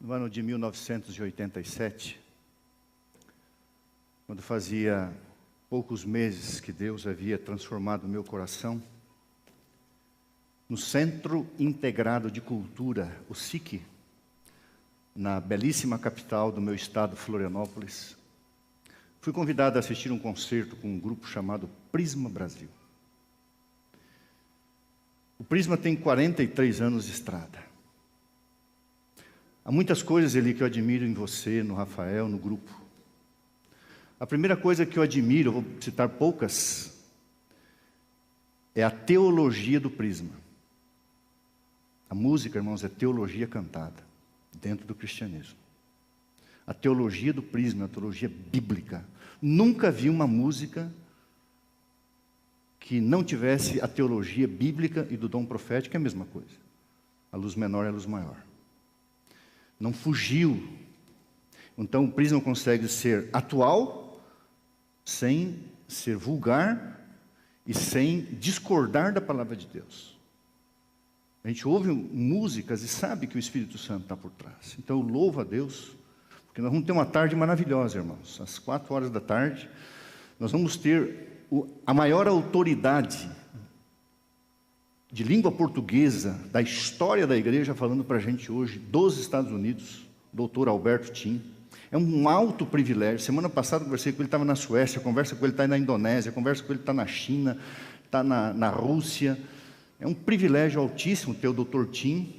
no ano de 1987, quando fazia poucos meses que Deus havia transformado o meu coração, no Centro Integrado de Cultura, o SIC, na belíssima capital do meu estado, Florianópolis, fui convidado a assistir um concerto com um grupo chamado Prisma Brasil. O Prisma tem 43 anos de estrada. Há muitas coisas ali que eu admiro em você, no Rafael, no grupo. A primeira coisa que eu admiro, eu vou citar poucas, é a teologia do Prisma. A música, irmãos, é teologia cantada, dentro do cristianismo. A teologia do Prisma, a teologia bíblica. Nunca vi uma música que não tivesse a teologia bíblica e do dom profético, é a mesma coisa. A luz menor é a luz maior. Não fugiu. Então o Prisma consegue ser atual, sem ser vulgar e sem discordar da palavra de Deus. A gente ouve músicas e sabe que o Espírito Santo está por trás. Então eu louvo a Deus, porque nós vamos ter uma tarde maravilhosa, irmãos. Às 4 horas da tarde, nós vamos ter a maior autoridade de língua portuguesa da história da igreja falando para a gente hoje, dos Estados Unidos, doutor Alberto Tim. É um alto privilégio. Semana passada eu conversei com ele, estava na Suécia, conversa com ele, está na Indonésia, conversa com ele, está na China, está na Rússia. É um privilégio altíssimo ter o doutor Tim,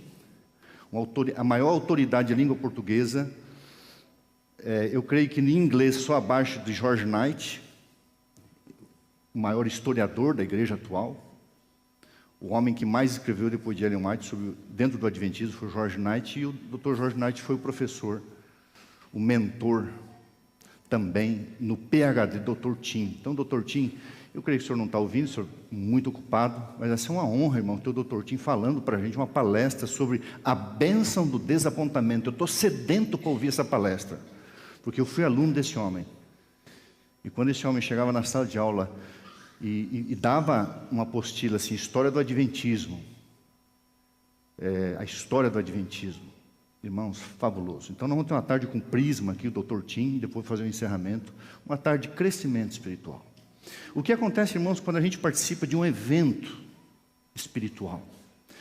a maior autoridade de língua portuguesa. Eu creio que em inglês só abaixo de George Knight, o maior historiador da igreja atual. O homem que mais escreveu depois de Ellen White dentro do Adventismo foi George Knight, e o Dr. George Knight foi o professor, o mentor também no PhD, Dr. Tim. Então, Dr. Tim, eu creio que o senhor não está ouvindo, o senhor é muito ocupado, mas vai ser uma honra, irmão, ter o Dr. Tim falando para a gente uma palestra sobre a bênção do desapontamento. Eu estou sedento para ouvir essa palestra, porque eu fui aluno desse homem. E quando esse homem chegava na sala de aula e dava uma apostila assim, história do Adventismo, a história do Adventismo, irmãos, fabuloso. Então nós vamos ter uma tarde com Prisma aqui, o Dr. Tim, depois fazer um encerramento, uma tarde de crescimento espiritual. O que acontece, irmãos, quando a gente participa de um evento espiritual?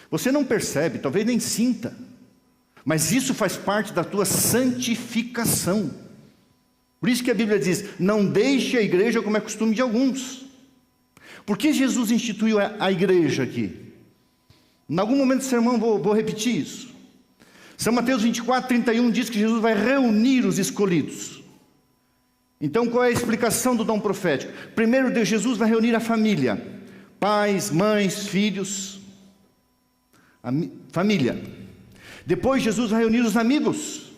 Você não percebe, talvez nem sinta, mas isso faz parte da tua santificação. Por isso que a Bíblia diz, não deixe a igreja como é costume de alguns. Por que Jesus instituiu a igreja aqui? Em algum momento do sermão vou repetir isso. São Mateus 24, 31 diz que Jesus vai reunir os escolhidos. Então qual é a explicação do dom profético? Primeiro, Jesus vai reunir a família. Pais, mães, filhos. Família. Depois Jesus vai reunir os amigos.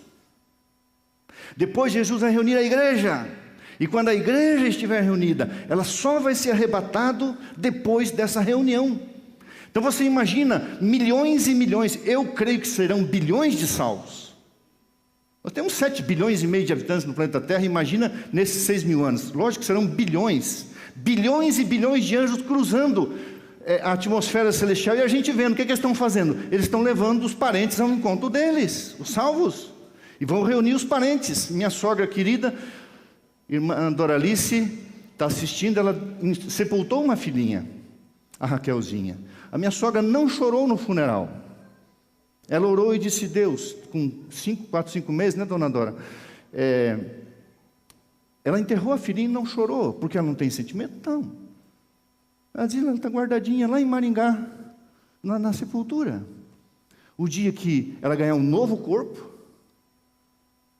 Depois Jesus vai reunir a igreja. E quando a igreja estiver reunida, ela só vai ser arrebatado depois dessa reunião. Então você imagina milhões e milhões, eu creio que serão bilhões de salvos. Nós temos 7 bilhões e meio de habitantes no planeta Terra, imagina nesses 6.000 anos. Lógico que serão bilhões, bilhões e bilhões de anjos cruzando a atmosfera celestial e a gente vendo o que eles estão fazendo. Eles estão levando os parentes ao encontro deles, os salvos, e vão reunir os parentes. Minha sogra querida, irmã Doralice, está assistindo, ela sepultou uma filhinha, a Raquelzinha. A minha sogra não chorou no funeral. Ela orou e disse, Deus, com 4, 5 meses, né, dona Dora? Ela enterrou a filhinha e não chorou, porque ela não tem sentimento? Não. Ela diz, ela está guardadinha lá em Maringá, na sepultura. O dia que ela ganhar um novo corpo,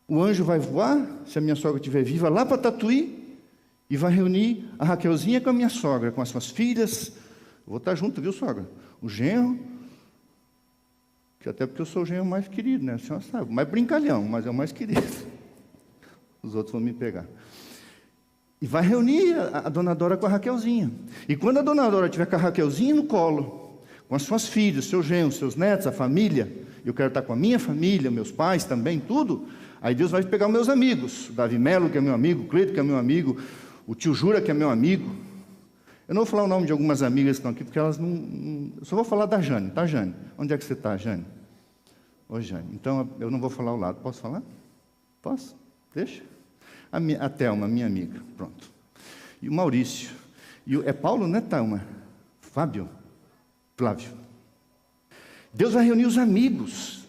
o anjo vai voar, se a minha sogra estiver viva, lá para Tatuí, e vai reunir a Raquelzinha com a minha sogra, com as suas filhas. Eu vou estar junto, viu, sogra? O genro, que até porque eu sou o genro mais querido, né? A senhora sabe, mais brincalhão, mas é o mais querido. Os outros vão me pegar. E vai reunir a dona Dora com a Raquelzinha. E quando a dona Dora estiver com a Raquelzinha no colo, com as suas filhas, seus genros, seus netos, a família, eu quero estar com a minha família, meus pais também, tudo. Aí Deus vai pegar os meus amigos, o Davi Melo, que é meu amigo, o Cleito, que é meu amigo, o tio Jura, que é meu amigo. Eu não vou falar o nome de algumas amigas que estão aqui, porque elas não... Eu só vou falar da Jane, tá, Jane? Onde é que você está, Jane? Ô, Jane, então eu não vou falar ao lado. Posso falar? Posso? Deixa. A Thelma, minha amiga. Pronto. E o Maurício. É Paulo, né, Thelma? Flávio. Deus vai reunir os amigos.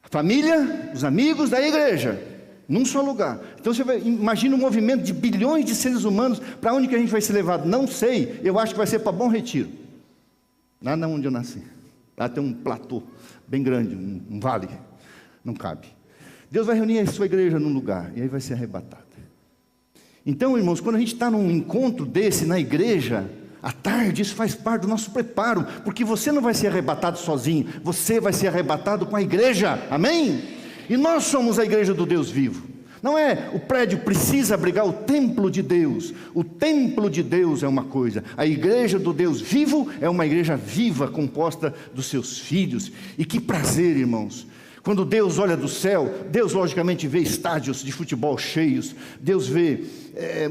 A família, os amigos da igreja. Num só lugar. Então você imagina um movimento de bilhões de seres humanos. Para onde que a gente vai ser levado? Não sei. Eu acho que vai ser para Bom Retiro. Lá onde eu nasci. Lá tem um platô bem grande, um vale. Não cabe. Deus vai reunir a sua igreja num lugar. E aí vai ser arrebatada. Então, irmãos, quando a gente está num encontro desse na igreja, à tarde, isso faz parte do nosso preparo. Porque você não vai ser arrebatado sozinho. Você vai ser arrebatado com a igreja. Amém? E nós somos a igreja do Deus vivo. Não é o prédio precisa abrigar o templo de Deus. O templo de Deus é uma coisa. A igreja do Deus vivo é uma igreja viva, composta dos seus filhos. E que prazer, irmãos. Quando Deus olha do céu, Deus logicamente vê estádios de futebol cheios. Deus vê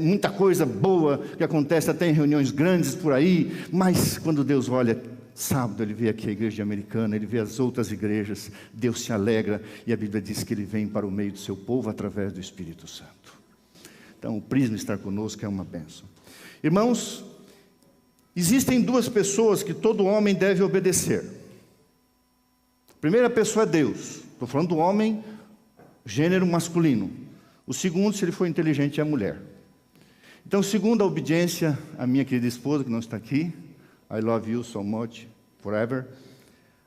muita coisa boa que acontece até em reuniões grandes por aí. Mas quando Deus olha, sábado ele vê aqui a igreja americana, ele vê as outras igrejas, Deus se alegra e a Bíblia diz que ele vem para o meio do seu povo através do Espírito Santo. Então o prisma estar conosco é uma bênção. Irmãos, existem duas pessoas que todo homem deve obedecer. A primeira pessoa é Deus. Estou falando do homem, gênero masculino. O segundo, se ele for inteligente, é a mulher. Então, segundo a obediência, a minha querida esposa, que não está aqui, I love you so much, forever.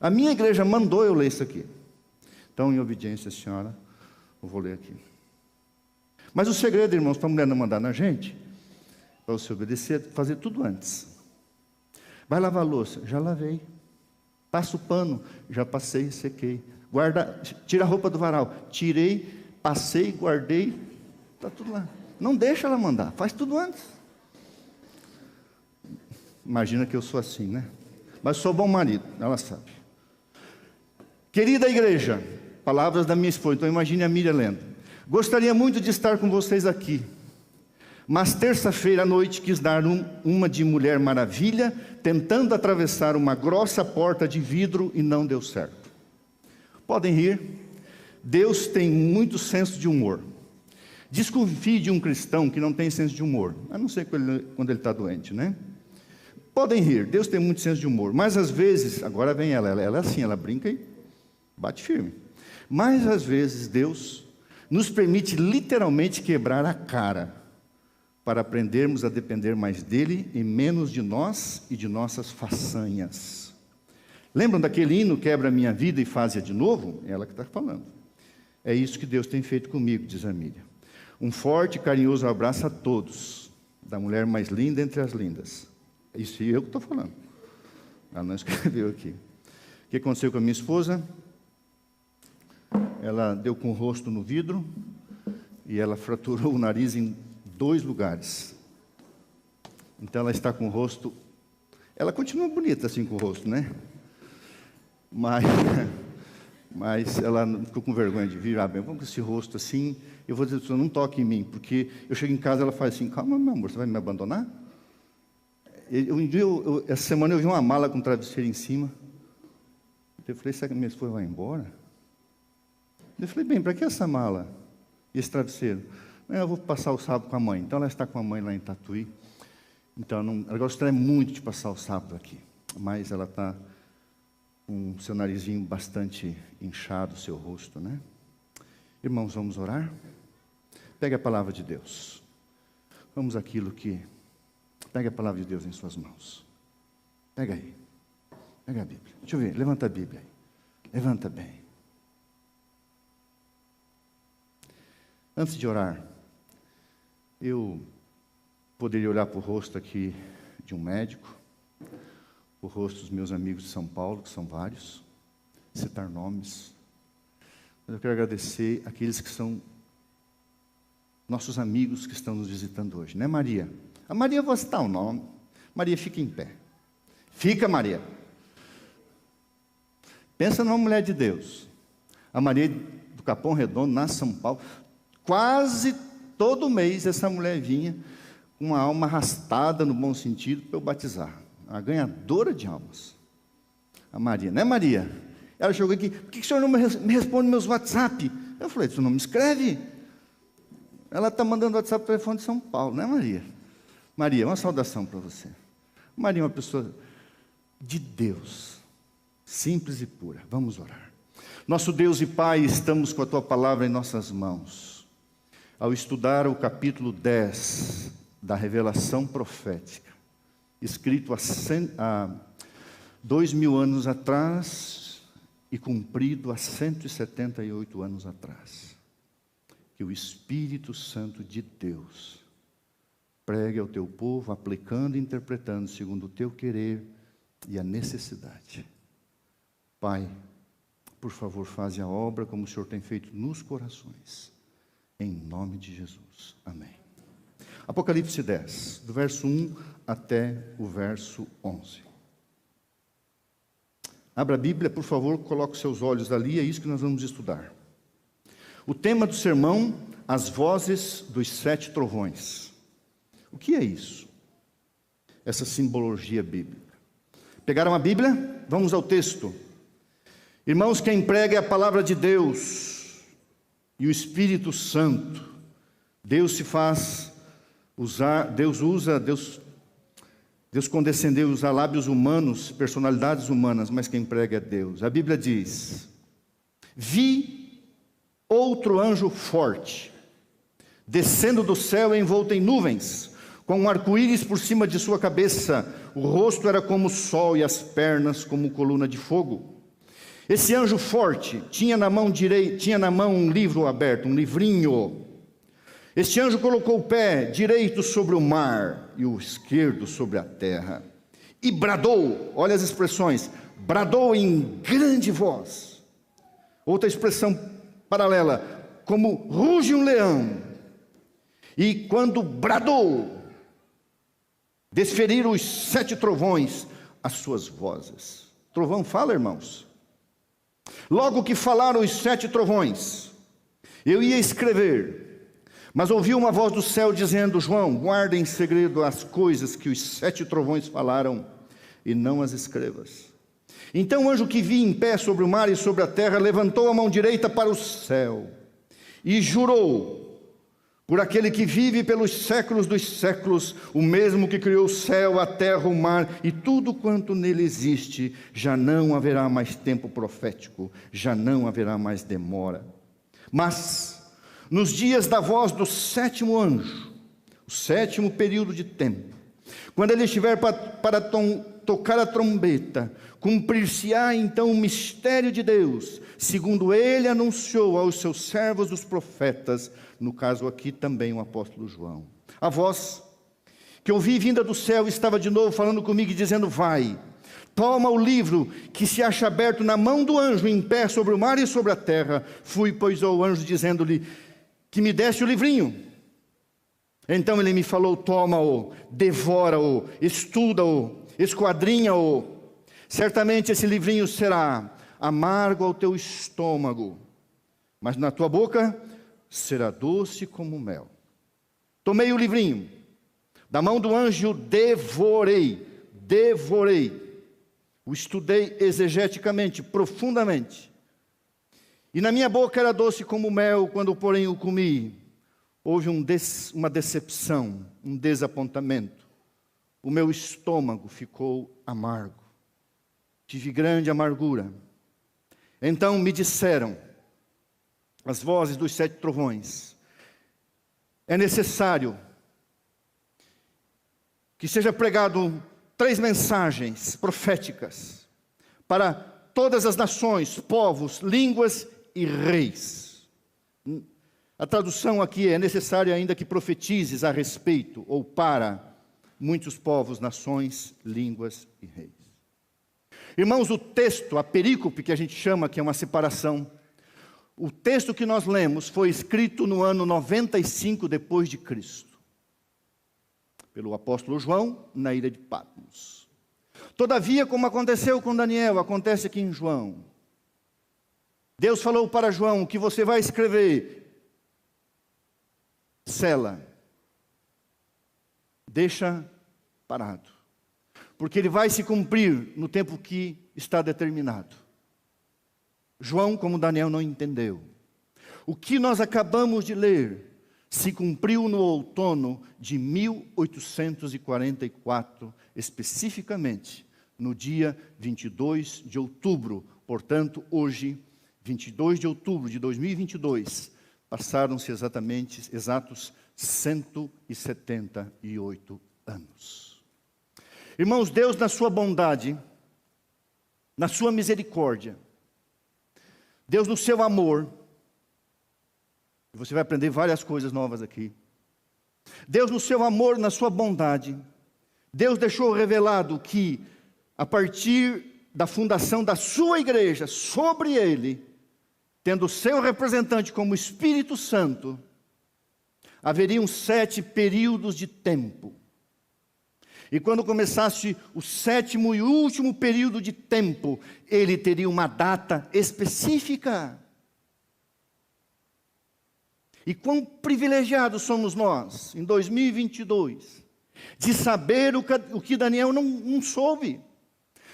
A minha igreja mandou eu ler isso aqui. Então, em obediência, senhora, eu vou ler aqui. Mas o segredo, irmãos, para a mulher não mandar na gente, para você obedecer, é fazer tudo antes. Vai lavar a louça? Já lavei. Passa o pano? Já passei, sequei. Tira a roupa do varal? Tirei, passei, guardei. Está tudo lá. Não deixa ela mandar, faz tudo antes. Imagina que eu sou assim, né? Mas sou bom marido, ela sabe. Querida igreja, palavras da minha esposa, então imagine a Miriam lendo. Gostaria muito de estar com vocês aqui, mas terça-feira à noite quis dar uma de Mulher Maravilha, tentando atravessar uma grossa porta de vidro e não deu certo. Podem rir, Deus tem muito senso de humor. Desconfie de um cristão que não tem senso de humor, a não ser quando ele está doente, né? Podem rir, Deus tem muito senso de humor, mas às vezes, agora vem ela é assim, ela brinca e bate firme. Mas às vezes Deus nos permite literalmente quebrar a cara, para aprendermos a depender mais dele e menos de nós e de nossas façanhas. Lembram daquele hino, quebra a minha vida e faz-a de novo? É ela que está falando. É isso que Deus tem feito comigo, diz a Miriam. Um forte e carinhoso abraço a todos, da mulher mais linda entre as lindas. Isso eu que estou falando. Ela não escreveu aqui. O que aconteceu com a minha esposa? Ela deu com o rosto no vidro e ela fraturou o nariz em 2 lugares. Então ela está com o rosto... Ela continua bonita assim com o rosto, né? Mas ela ficou com vergonha de vir. Bem, vamos com esse rosto assim. Eu vou dizer, não toque em mim, porque eu chego em casa e ela faz assim, calma, meu amor, você vai me abandonar? Essa semana eu vi uma mala com travesseiro em cima. Eu falei, será que minha esposa vai embora? Eu falei, bem, para que essa mala e esse travesseiro? Eu vou passar o sábado com a mãe. Então ela está com a mãe lá em Tatuí. Então ela gostaria muito de passar o sábado aqui. Mas ela está com o seu narizinho bastante inchado, o seu rosto, né? Irmãos, vamos orar? Pegue a palavra de Deus. Vamos àquilo que... Pegue a palavra de Deus em suas mãos. Pega aí. Pega a Bíblia. Deixa eu ver, levanta a Bíblia aí. Levanta bem. Antes de orar, eu poderia olhar para o rosto aqui de um médico, o rosto dos meus amigos de São Paulo, que são vários, citar nomes. Mas eu quero agradecer aqueles que são nossos amigos que estão nos visitando hoje, né, Maria? A Maria, vou citar o nome. Maria, fica em pé. Fica, Maria. Pensa numa mulher de Deus. A Maria do Capão Redondo, na São Paulo. Quase todo mês essa mulher vinha com uma alma arrastada, no bom sentido, para eu batizar. A ganhadora de almas. A Maria, né, Maria? Ela chegou aqui, por que o senhor não me responde meus WhatsApp? Eu falei, tu não me escreve? Ela está mandando WhatsApp para o telefone de São Paulo, não é, Maria? Maria, uma saudação para você. Maria é uma pessoa de Deus, simples e pura. Vamos orar. Nosso Deus e Pai, estamos com a Tua palavra em nossas mãos. Ao estudar o capítulo 10 da revelação profética, escrito há 2000 anos atrás e cumprido há 178 anos atrás, que o Espírito Santo de Deus pregue ao Teu povo, aplicando e interpretando segundo o Teu querer e a necessidade. Pai, por favor, faze a obra como o Senhor tem feito nos corações. Em nome de Jesus. Amém. Apocalipse 10, do verso 1 até o verso 11. Abra a Bíblia, por favor, coloque seus olhos ali, é isso que nós vamos estudar. O tema do sermão, as vozes dos 7 trovões. O que é isso? Essa simbologia bíblica. Pegaram a Bíblia? Vamos ao texto. Irmãos, quem prega é a palavra de Deus e o Espírito Santo. Deus condescendeu a usar lábios humanos, personalidades humanas, mas quem prega é Deus. A Bíblia diz: vi outro anjo forte, descendo do céu envolto em nuvens, com um arco-íris por cima de sua cabeça. O rosto era como o sol e as pernas como coluna de fogo. Esse anjo forte tinha na mão um livro aberto, um livrinho. Este anjo colocou o pé direito sobre o mar e o esquerdo sobre a terra. E bradou, olha as expressões, bradou em grande voz. Outra expressão paralela, como ruge um leão. E quando bradou, desferiram os 7 trovões as suas vozes. Trovão fala, irmãos. Logo que falaram os 7 trovões, eu ia escrever, mas ouvi uma voz do céu dizendo: João, guarda em segredo as coisas que os 7 trovões falaram, e não as escrevas. Então o anjo que vi em pé sobre o mar e sobre a terra levantou a mão direita para o céu e jurou por aquele que vive pelos séculos dos séculos, o mesmo que criou o céu, a terra, o mar e tudo quanto nele existe, já não haverá mais tempo profético, já não haverá mais demora. Mas nos dias da voz do 7º anjo, o 7º período de tempo, quando ele estiver para tocar a trombeta, cumprir-se-á então o mistério de Deus, segundo ele anunciou aos seus servos os profetas, no caso aqui também o apóstolo João. A voz que eu ouvi vinda do céu estava de novo falando comigo e dizendo: vai, toma o livro que se acha aberto na mão do anjo em pé sobre o mar e sobre a terra. Fui, pois, ao anjo dizendo-lhe que me desse o livrinho. Então ele me falou: toma-o, devora-o, estuda-o, esquadrinha-o. Certamente esse livrinho será amargo ao teu estômago, mas na tua boca será doce como mel. Tomei o livrinho, da mão do anjo devorei. O estudei exegeticamente, profundamente. E na minha boca era doce como mel, quando porém o comi, houve uma decepção, um desapontamento. O meu estômago ficou amargo. Tive grande amargura. Então me disseram as vozes dos 7 trovões: é necessário que seja pregado 3 mensagens proféticas para todas as nações, povos, línguas e reis. A tradução aqui é necessário ainda que profetizes a respeito ou para muitos povos, nações, línguas e reis. Irmãos, o texto, a perícope que a gente chama, que é uma separação, o texto que nós lemos foi escrito no ano 95 depois de Cristo, pelo apóstolo João, na ilha de Patmos. Todavia, como aconteceu com Daniel, acontece aqui em João. Deus falou para João: o que você vai escrever, sela, deixa parado, porque ele vai se cumprir no tempo que está determinado. João, como Daniel, não entendeu. O que nós acabamos de ler se cumpriu no outono de 1844, especificamente no dia 22 de outubro. Portanto, hoje, 22 de outubro de 2022, passaram-se exatos 178 anos. Irmãos, Deus, na sua bondade, na sua misericórdia, Deus, no seu amor, e você vai aprender várias coisas novas aqui. Deus, no seu amor, na sua bondade, Deus deixou revelado que, a partir da fundação da sua igreja, sobre ele, tendo o seu representante como Espírito Santo, haveriam 7 períodos de tempo. E quando começasse o 7º e último período de tempo, ele teria uma data específica. E quão privilegiados somos nós, em 2022, de saber o que Daniel não soube,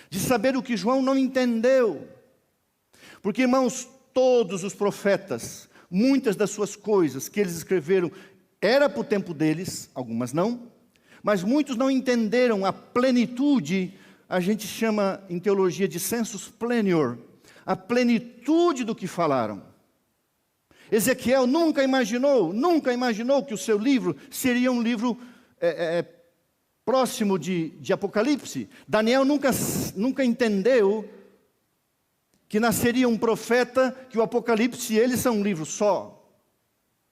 de saber o que João não entendeu. Porque, irmãos, todos os profetas, muitas das suas coisas que eles escreveram, era para o tempo deles, algumas não, mas muitos não entenderam a plenitude, a gente chama em teologia de sensus plenior, a plenitude do que falaram. Ezequiel nunca imaginou que o seu livro seria um livro próximo de Apocalipse. Daniel nunca entendeu que nasceria um profeta, que o Apocalipse e eles são um livro só.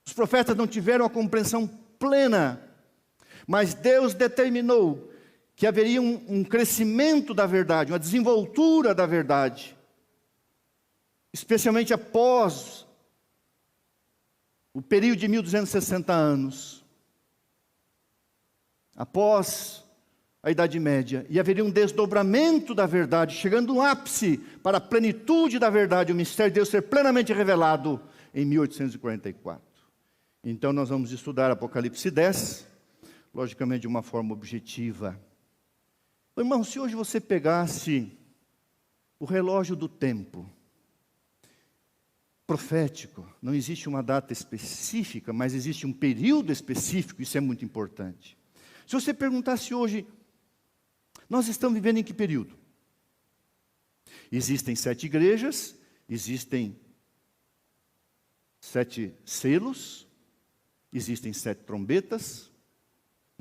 Os profetas não tiveram a compreensão plena, mas Deus determinou que haveria um crescimento da verdade, uma desenvoltura da verdade, especialmente após o período de 1260 anos, após a Idade Média, e haveria um desdobramento da verdade, chegando no ápice para a plenitude da verdade, o mistério de Deus ser plenamente revelado em 1844. Então nós vamos estudar Apocalipse 10, logicamente de uma forma objetiva. Irmão, se hoje você pegasse o relógio do tempo, profético, não existe uma data específica, mas existe um período específico, isso é muito importante. Se você perguntasse hoje, nós estamos vivendo em que período? Existem 7 igrejas, existem 7 selos, existem 7 trombetas,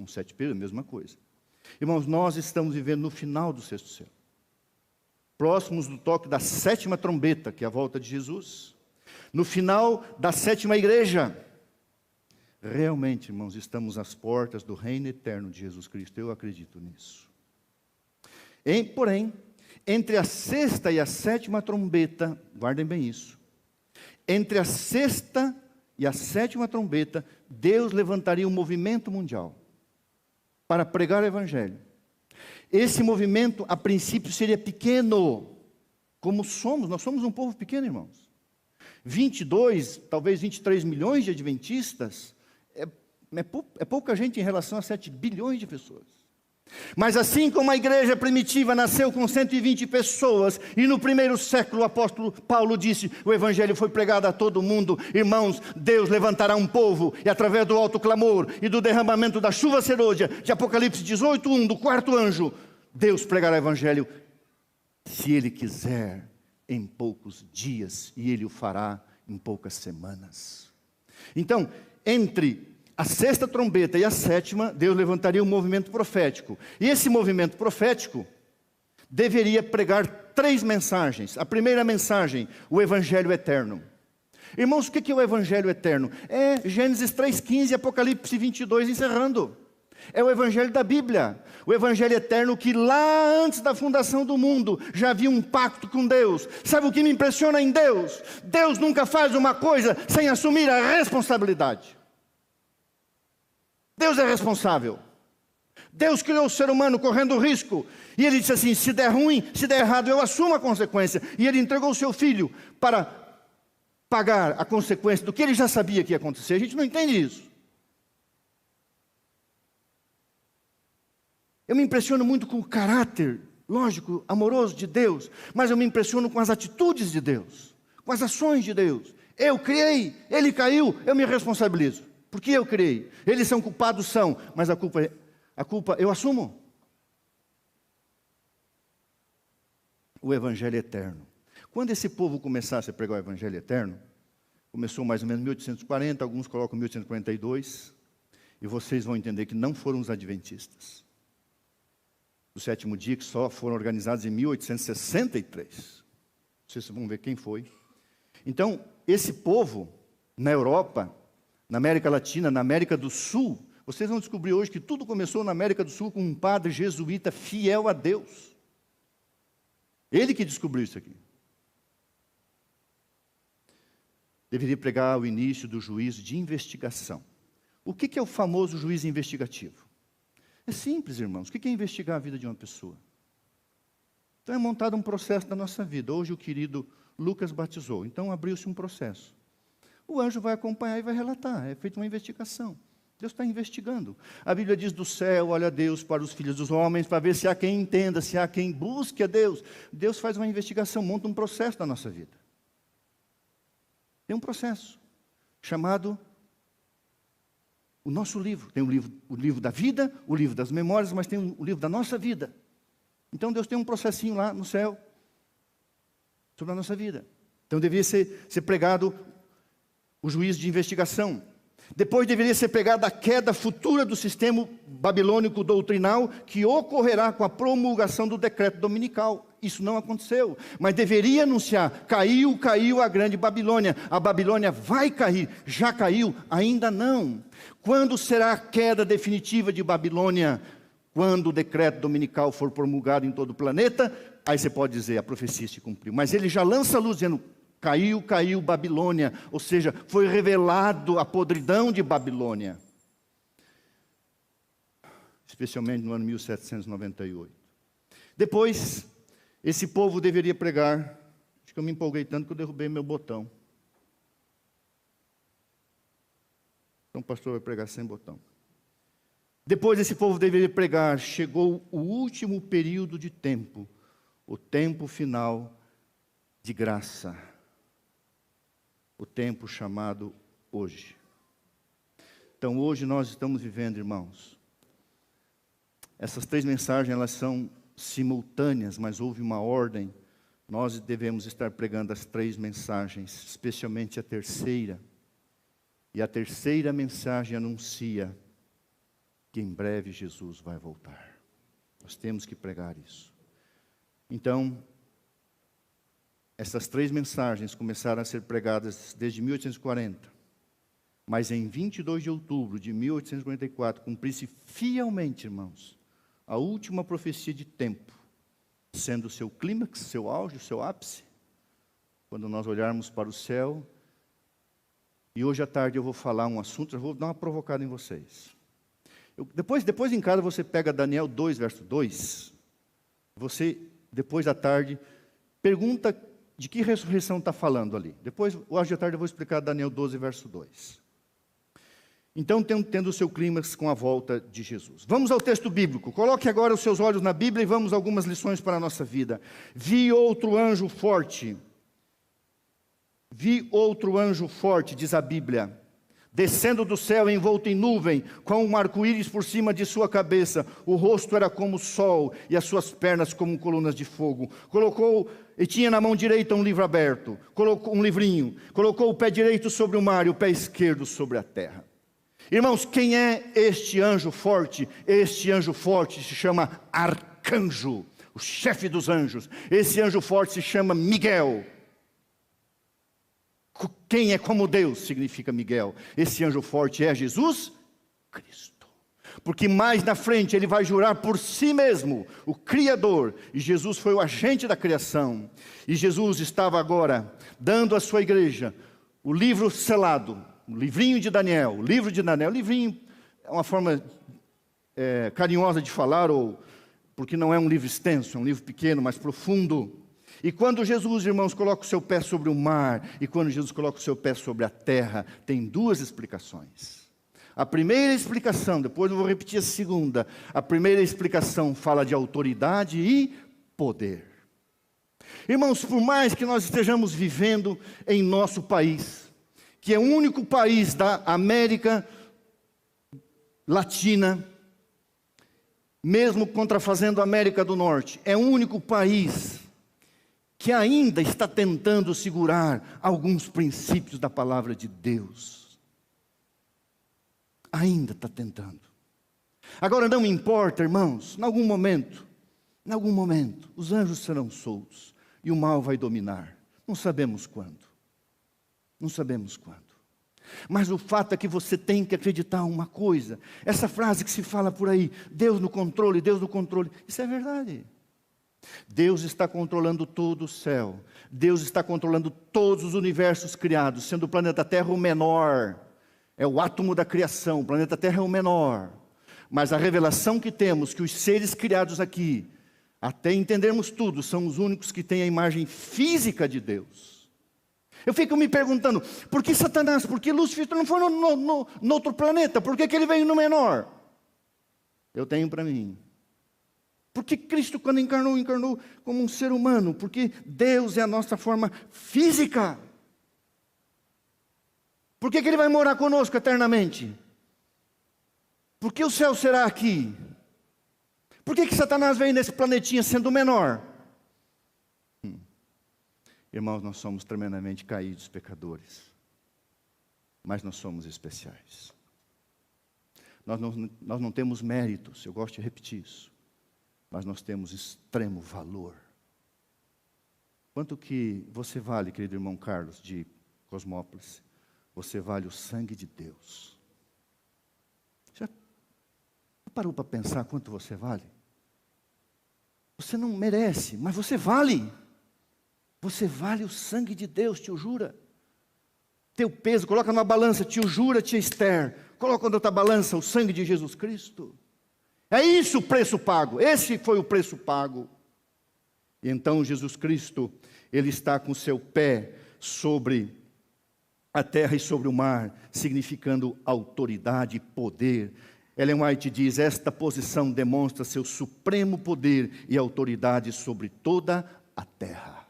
7 períodos, a mesma coisa. Irmãos, nós estamos vivendo no final do 6º selo, próximos do toque da 7ª trombeta, que é a volta de Jesus, no final da 7ª igreja. Realmente, irmãos, estamos às portas do reino eterno de Jesus Cristo, eu acredito nisso. Porém, entre a 6ª e a 7ª trombeta, guardem bem isso, entre a 6ª e a 7ª trombeta, Deus levantaria um movimento mundial para pregar o Evangelho. Esse movimento, a princípio, seria pequeno, como somos, nós somos um povo pequeno, irmãos. 22, talvez 23 milhões de adventistas, é pouca gente em relação a 7 bilhões de pessoas. Mas assim como a igreja primitiva nasceu com 120 pessoas, e no 1º século o apóstolo Paulo disse, o evangelho foi pregado a todo mundo, irmãos, Deus levantará um povo, e através do alto clamor, e do derramamento da chuva serôdia, de Apocalipse 18:1, do 4º anjo, Deus pregará o evangelho, se Ele quiser, em poucos dias, e Ele o fará em poucas semanas. Então, entre a 6ª trombeta e a 7ª, Deus levantaria um movimento profético. E esse movimento profético deveria pregar 3 mensagens. A primeira mensagem, o Evangelho eterno. Irmãos, o que é o Evangelho eterno? É Gênesis 3:15 e Apocalipse 22 encerrando. É o Evangelho da Bíblia. O Evangelho eterno que lá antes da fundação do mundo já havia um pacto com Deus. Sabe o que me impressiona em Deus? Deus nunca faz uma coisa sem assumir a responsabilidade. Deus é responsável. Deus criou o ser humano correndo risco. E Ele disse assim, se der ruim, se der errado, eu assumo a consequência. E Ele entregou o seu filho para pagar a consequência do que Ele já sabia que ia acontecer. A gente não entende isso. Eu me impressiono muito com o caráter, lógico, amoroso de Deus. Mas eu me impressiono com as atitudes de Deus. com as ações de Deus. Eu criei, ele caiu, eu me responsabilizo. Porque eu criei. Eles são culpados, são, mas a culpa eu assumo. O Evangelho eterno. Quando esse povo começasse a pregar o Evangelho eterno, começou mais ou menos em 1840, alguns colocam 1842, e vocês vão entender que não foram os adventistas. O sétimo dia, que só foram organizados em 1863. Vocês vão ver quem foi. Então, esse povo, na Europa, na América Latina, na América do Sul, vocês vão descobrir hoje que tudo começou na América do Sul com um padre jesuíta fiel a Deus. Ele que descobriu isso aqui. Deveria pregar o início do juízo de investigação. O que é o famoso juízo investigativo? É simples, irmãos. O que é investigar a vida de uma pessoa? Então é montado um processo da nossa vida. Hoje o querido Lucas batizou. Então abriu-se um processo. O anjo vai acompanhar e vai relatar. É feita uma investigação. Deus está investigando. A Bíblia diz: do céu olha Deus para os filhos dos homens, para ver se há quem entenda, se há quem busque a Deus. Deus faz uma investigação, monta um processo na nossa vida. Tem um processo chamado o nosso livro. Tem o livro da vida, o livro das memórias, mas tem o livro da nossa vida. Então Deus tem um processinho lá no céu sobre a nossa vida. Então deveria ser pregado o juízo de investigação. Depois deveria ser pregada a queda futura do sistema babilônico doutrinal, que ocorrerá com a promulgação do decreto dominical. Isso não aconteceu, mas deveria anunciar: caiu a grande Babilônia. A Babilônia vai cair. Já caiu? Ainda não. Quando será a queda definitiva de Babilônia? Quando o decreto dominical for promulgado em todo o planeta, aí você pode dizer: a profecia se cumpriu. Mas ele já lança a luz dizendo: caiu Babilônia, ou seja, foi revelado a podridão de Babilônia. Especialmente no ano 1798. Depois, esse povo deveria pregar, acho que eu me empolguei tanto que eu derrubei meu botão. Então o pastor vai pregar sem botão. Depois esse povo deveria pregar: chegou o último período de tempo, o tempo final de graça. O tempo chamado hoje. Então hoje nós estamos vivendo, irmãos. Essas três mensagens, elas são simultâneas, mas houve uma ordem. Nós devemos estar pregando as três mensagens, especialmente a terceira. E a terceira mensagem anuncia que em breve Jesus vai voltar. Nós temos que pregar isso. Então, essas três mensagens começaram a ser pregadas desde 1840. Mas em 22 de outubro de 1844, cumpri-se fielmente, irmãos, a última profecia de tempo, sendo o seu clímax, seu auge, o seu ápice, quando nós olharmos para o céu. E hoje à tarde eu vou falar um assunto, eu vou dar uma provocada em vocês. Depois em casa você pega Daniel 2, verso 2. Você, depois da tarde, pergunta de que ressurreição está falando ali. Depois, hoje à tarde, eu vou explicar Daniel 12, verso 2. Então, tendo o seu clímax com a volta de Jesus. Vamos ao texto bíblico. Coloque agora os seus olhos na Bíblia e vamos a algumas lições para a nossa vida. Vi outro anjo forte, diz a Bíblia, descendo do céu envolto em nuvem, com um arco-íris por cima de sua cabeça. O rosto era como o sol e as suas pernas como colunas de fogo. E tinha na mão direita um livro aberto, um livrinho. Colocou o pé direito sobre o mar e o pé esquerdo sobre a terra. Irmãos, quem é este anjo forte? Este anjo forte se chama arcanjo, o chefe dos anjos. Esse anjo forte se chama Miguel. Quem é como Deus significa Miguel. Esse anjo forte é Jesus Cristo. Porque mais na frente ele vai jurar por si mesmo, o Criador. E Jesus foi o agente da criação. E Jesus estava agora dando à sua igreja o livro selado, o livrinho de Daniel. O livro de Daniel, o livrinho é uma forma carinhosa de falar, porque não é um livro extenso, é um livro pequeno, mas profundo. E quando Jesus, irmãos, coloca o seu pé sobre o mar, e quando Jesus coloca o seu pé sobre a terra, tem duas explicações. A primeira explicação, depois eu vou repetir a segunda. A primeira explicação fala de autoridade e poder. Irmãos, por mais que nós estejamos vivendo em nosso país, que é o único país da América Latina, mesmo contrafazendo a América do Norte, é o único país que ainda está tentando segurar alguns princípios da palavra de Deus. Ainda está tentando. Agora não importa, irmãos, em algum momento, os anjos serão soltos e o mal vai dominar. Não sabemos quando. Não sabemos quando. Mas o fato é que você tem que acreditar uma coisa. Essa frase que se fala por aí, Deus no controle, Deus no controle. Isso é verdade. Deus está controlando todo o céu. Deus está controlando todos os universos criados, sendo o planeta Terra o menor. É o átomo da criação, o planeta Terra é o menor. Mas a revelação que temos, que os seres criados aqui, até entendermos tudo, são os únicos que têm a imagem física de Deus. Eu fico me perguntando, por que Satanás, por que Lúcifer não foi no outro planeta? Por que ele veio no menor? Eu tenho para mim. Por que Cristo, quando encarnou como um ser humano? Porque Deus é a nossa forma física. Por que Ele vai morar conosco eternamente? Por que o céu será aqui? Por que Satanás veio nesse planetinha sendo menor? Irmãos, nós somos tremendamente caídos, pecadores. Mas nós somos especiais. Nós não temos méritos, eu gosto de repetir isso. Mas nós temos extremo valor. Quanto que você vale, querido irmão Carlos, de Cosmópolis? Você vale o sangue de Deus. Já parou para pensar quanto você vale? Você não merece, mas você vale. Você vale o sangue de Deus, tio Jura. Teu peso, coloca numa balança, tio Jura, tia Esther. Coloca na outra balança o sangue de Jesus Cristo. É isso o preço pago. Esse foi o preço pago. E então Jesus Cristo, Ele está com o seu pé sobre a terra e sobre o mar, significando autoridade e poder. Ellen White diz, esta posição demonstra seu supremo poder e autoridade sobre toda a terra.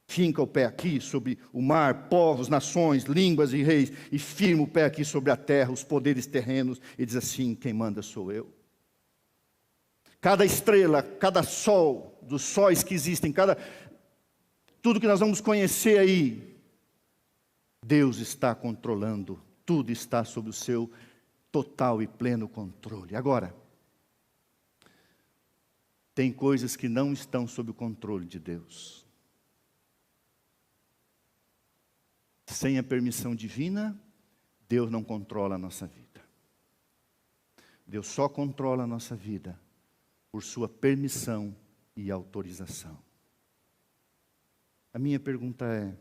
Finca o pé aqui sobre o mar, povos, nações, línguas e reis, e firma o pé aqui sobre a terra, os poderes terrenos, e diz assim, quem manda sou eu. Cada estrela, cada sol, dos sóis que existem, tudo que nós vamos conhecer aí, Deus está controlando, tudo está sob o seu total e pleno controle. Agora, tem coisas que não estão sob o controle de Deus. Sem a permissão divina, Deus não controla a nossa vida. Deus só controla a nossa vida por sua permissão e autorização. A minha pergunta é,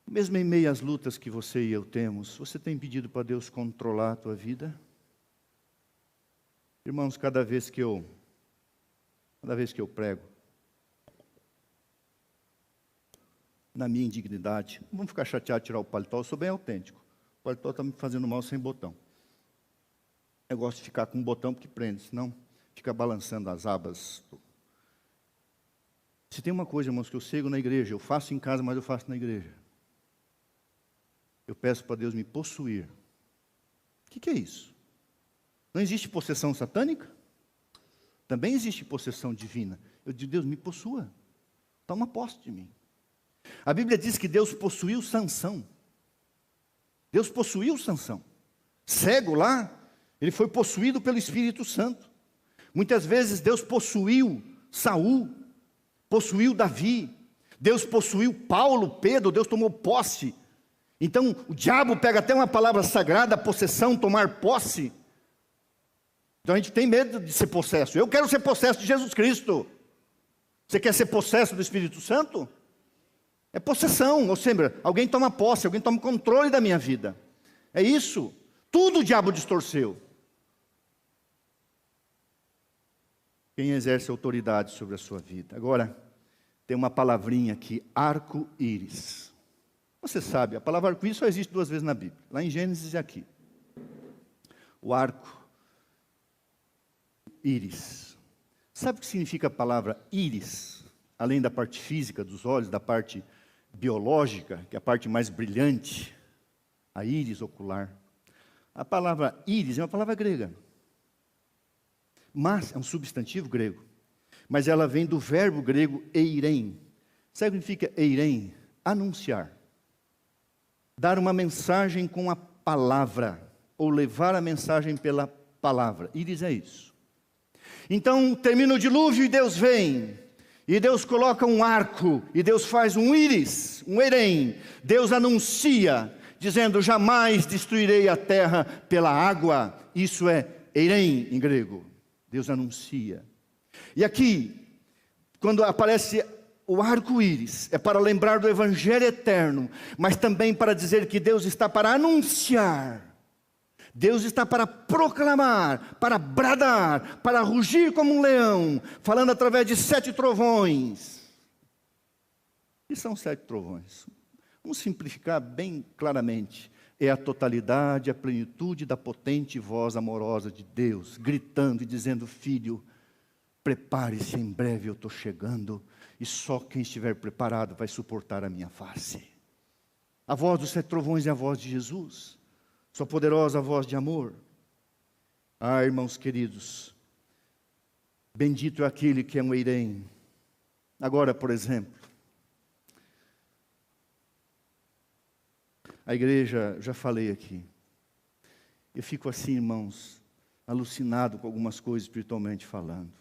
mesmo em meio às lutas que você e eu temos, você tem pedido para Deus controlar a tua vida? Irmãos, cada vez que eu prego, na minha indignidade, não vamos ficar chateados de tirar o paletó, eu sou bem autêntico. O paletó está me fazendo mal sem botão. Eu gosto de ficar com um botão porque prende, senão fica balançando as abas. Se tem uma coisa, irmãos, que eu sigo na igreja, eu faço em casa, mas eu faço na igreja. Eu peço para Deus me possuir. O que é isso? Não existe possessão satânica? Também existe possessão divina. Eu digo, Deus, me possua. Toma posse de mim. A Bíblia diz que Deus possuiu Sansão. Deus possuiu Sansão. Cego lá, ele foi possuído pelo Espírito Santo. Muitas vezes Deus possuiu Saul, possuiu Davi. Deus possuiu Paulo, Pedro, Deus tomou posse. Então o diabo pega até uma palavra sagrada, possessão, tomar posse. Então a gente tem medo de ser possesso. Eu quero ser possesso de Jesus Cristo. Você quer ser possesso do Espírito Santo? É possessão, ou seja, alguém toma posse, alguém toma controle da minha vida. É isso. Tudo o diabo distorceu. Quem exerce autoridade sobre a sua vida? Agora, tem uma palavrinha aqui, arco-íris. Você sabe, a palavra arco-íris só existe 2 vezes na Bíblia. Lá em Gênesis e aqui. O arco-íris Sabe o que significa a palavra íris? Além da parte física dos olhos, da parte biológica, que é a parte mais brilhante, a íris ocular. A palavra íris é uma palavra grega. Mas é um substantivo grego. Mas ela vem do verbo grego eirem. Sabe o que significa eirem? Anunciar. Dar uma mensagem com a palavra. Ou levar a mensagem pela palavra. Íris é isso. Então termina o dilúvio e Deus vem. E Deus coloca um arco. E Deus faz um íris, um eirem. Deus anuncia, dizendo: jamais destruirei a terra pela água. Isso é eirem em grego. Deus anuncia. E aqui, quando aparece o arco-íris, é para lembrar do evangelho eterno, mas também para dizer que Deus está para anunciar. Deus está para proclamar, para bradar, para rugir como um leão, falando através de 7 trovões. E são 7 trovões. Vamos simplificar bem claramente. É a totalidade, a plenitude da potente voz amorosa de Deus, gritando e dizendo: filho, prepare-se, em breve eu estou chegando, e só quem estiver preparado vai suportar a minha face. A voz dos 7 trovões é a voz de Jesus, sua poderosa voz de amor. Ah, irmãos queridos, bendito é aquele que é um eirem. Agora, por exemplo, a igreja, já falei aqui, eu fico assim, irmãos, alucinado com algumas coisas espiritualmente falando.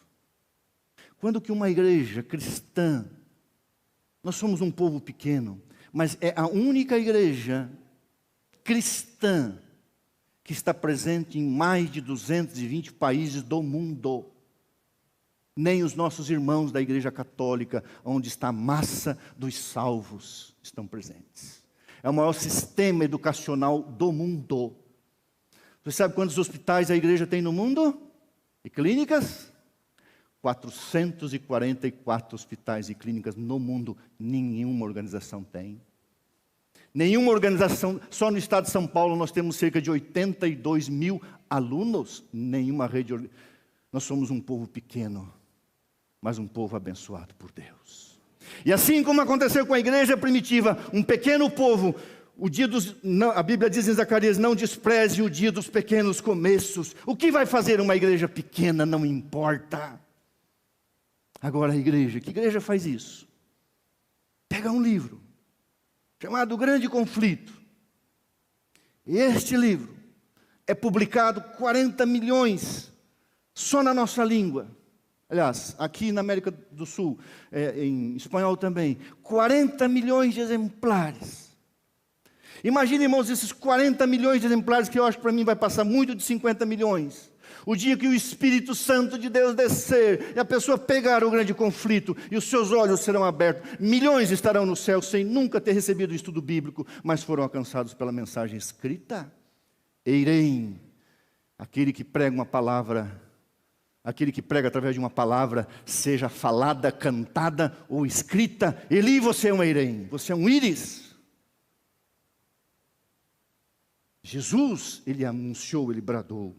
Quando que uma igreja cristã, nós somos um povo pequeno, mas é a única igreja cristã que está presente em mais de 220 países do mundo. Nem os nossos irmãos da igreja católica, onde está a massa dos salvos, estão presentes. É o maior sistema educacional do mundo. Você sabe quantos hospitais a igreja tem no mundo? E clínicas? 444 hospitais e clínicas no mundo. Nenhuma organização tem. Nenhuma organização, só no estado de São Paulo nós temos cerca de 82 mil alunos. Nenhuma rede. Nós somos um povo pequeno, mas um povo abençoado por Deus. E assim como aconteceu com a igreja primitiva, um pequeno povo, a Bíblia diz em Zacarias: não despreze o dia dos pequenos começos. O que vai fazer uma igreja pequena não importa. Agora a igreja, que igreja faz isso? Pega um livro, chamado Grande Conflito. Este livro é publicado 40 milhões, só na nossa língua. Aliás, aqui na América do Sul, em espanhol também, 40 milhões de exemplares. Imagine, irmãos, esses 40 milhões de exemplares, que eu acho que para mim vai passar muito de 50 milhões. O dia que o Espírito Santo de Deus descer, e a pessoa pegar o Grande Conflito, e os seus olhos serão abertos, milhões estarão no céu sem nunca ter recebido o estudo bíblico, mas foram alcançados pela mensagem escrita. Eirem, aquele que prega uma palavra, aquele que prega através de uma palavra, seja falada, cantada ou escrita. Eli, você é um eirem, você é um íris. Jesus, ele anunciou, ele bradou.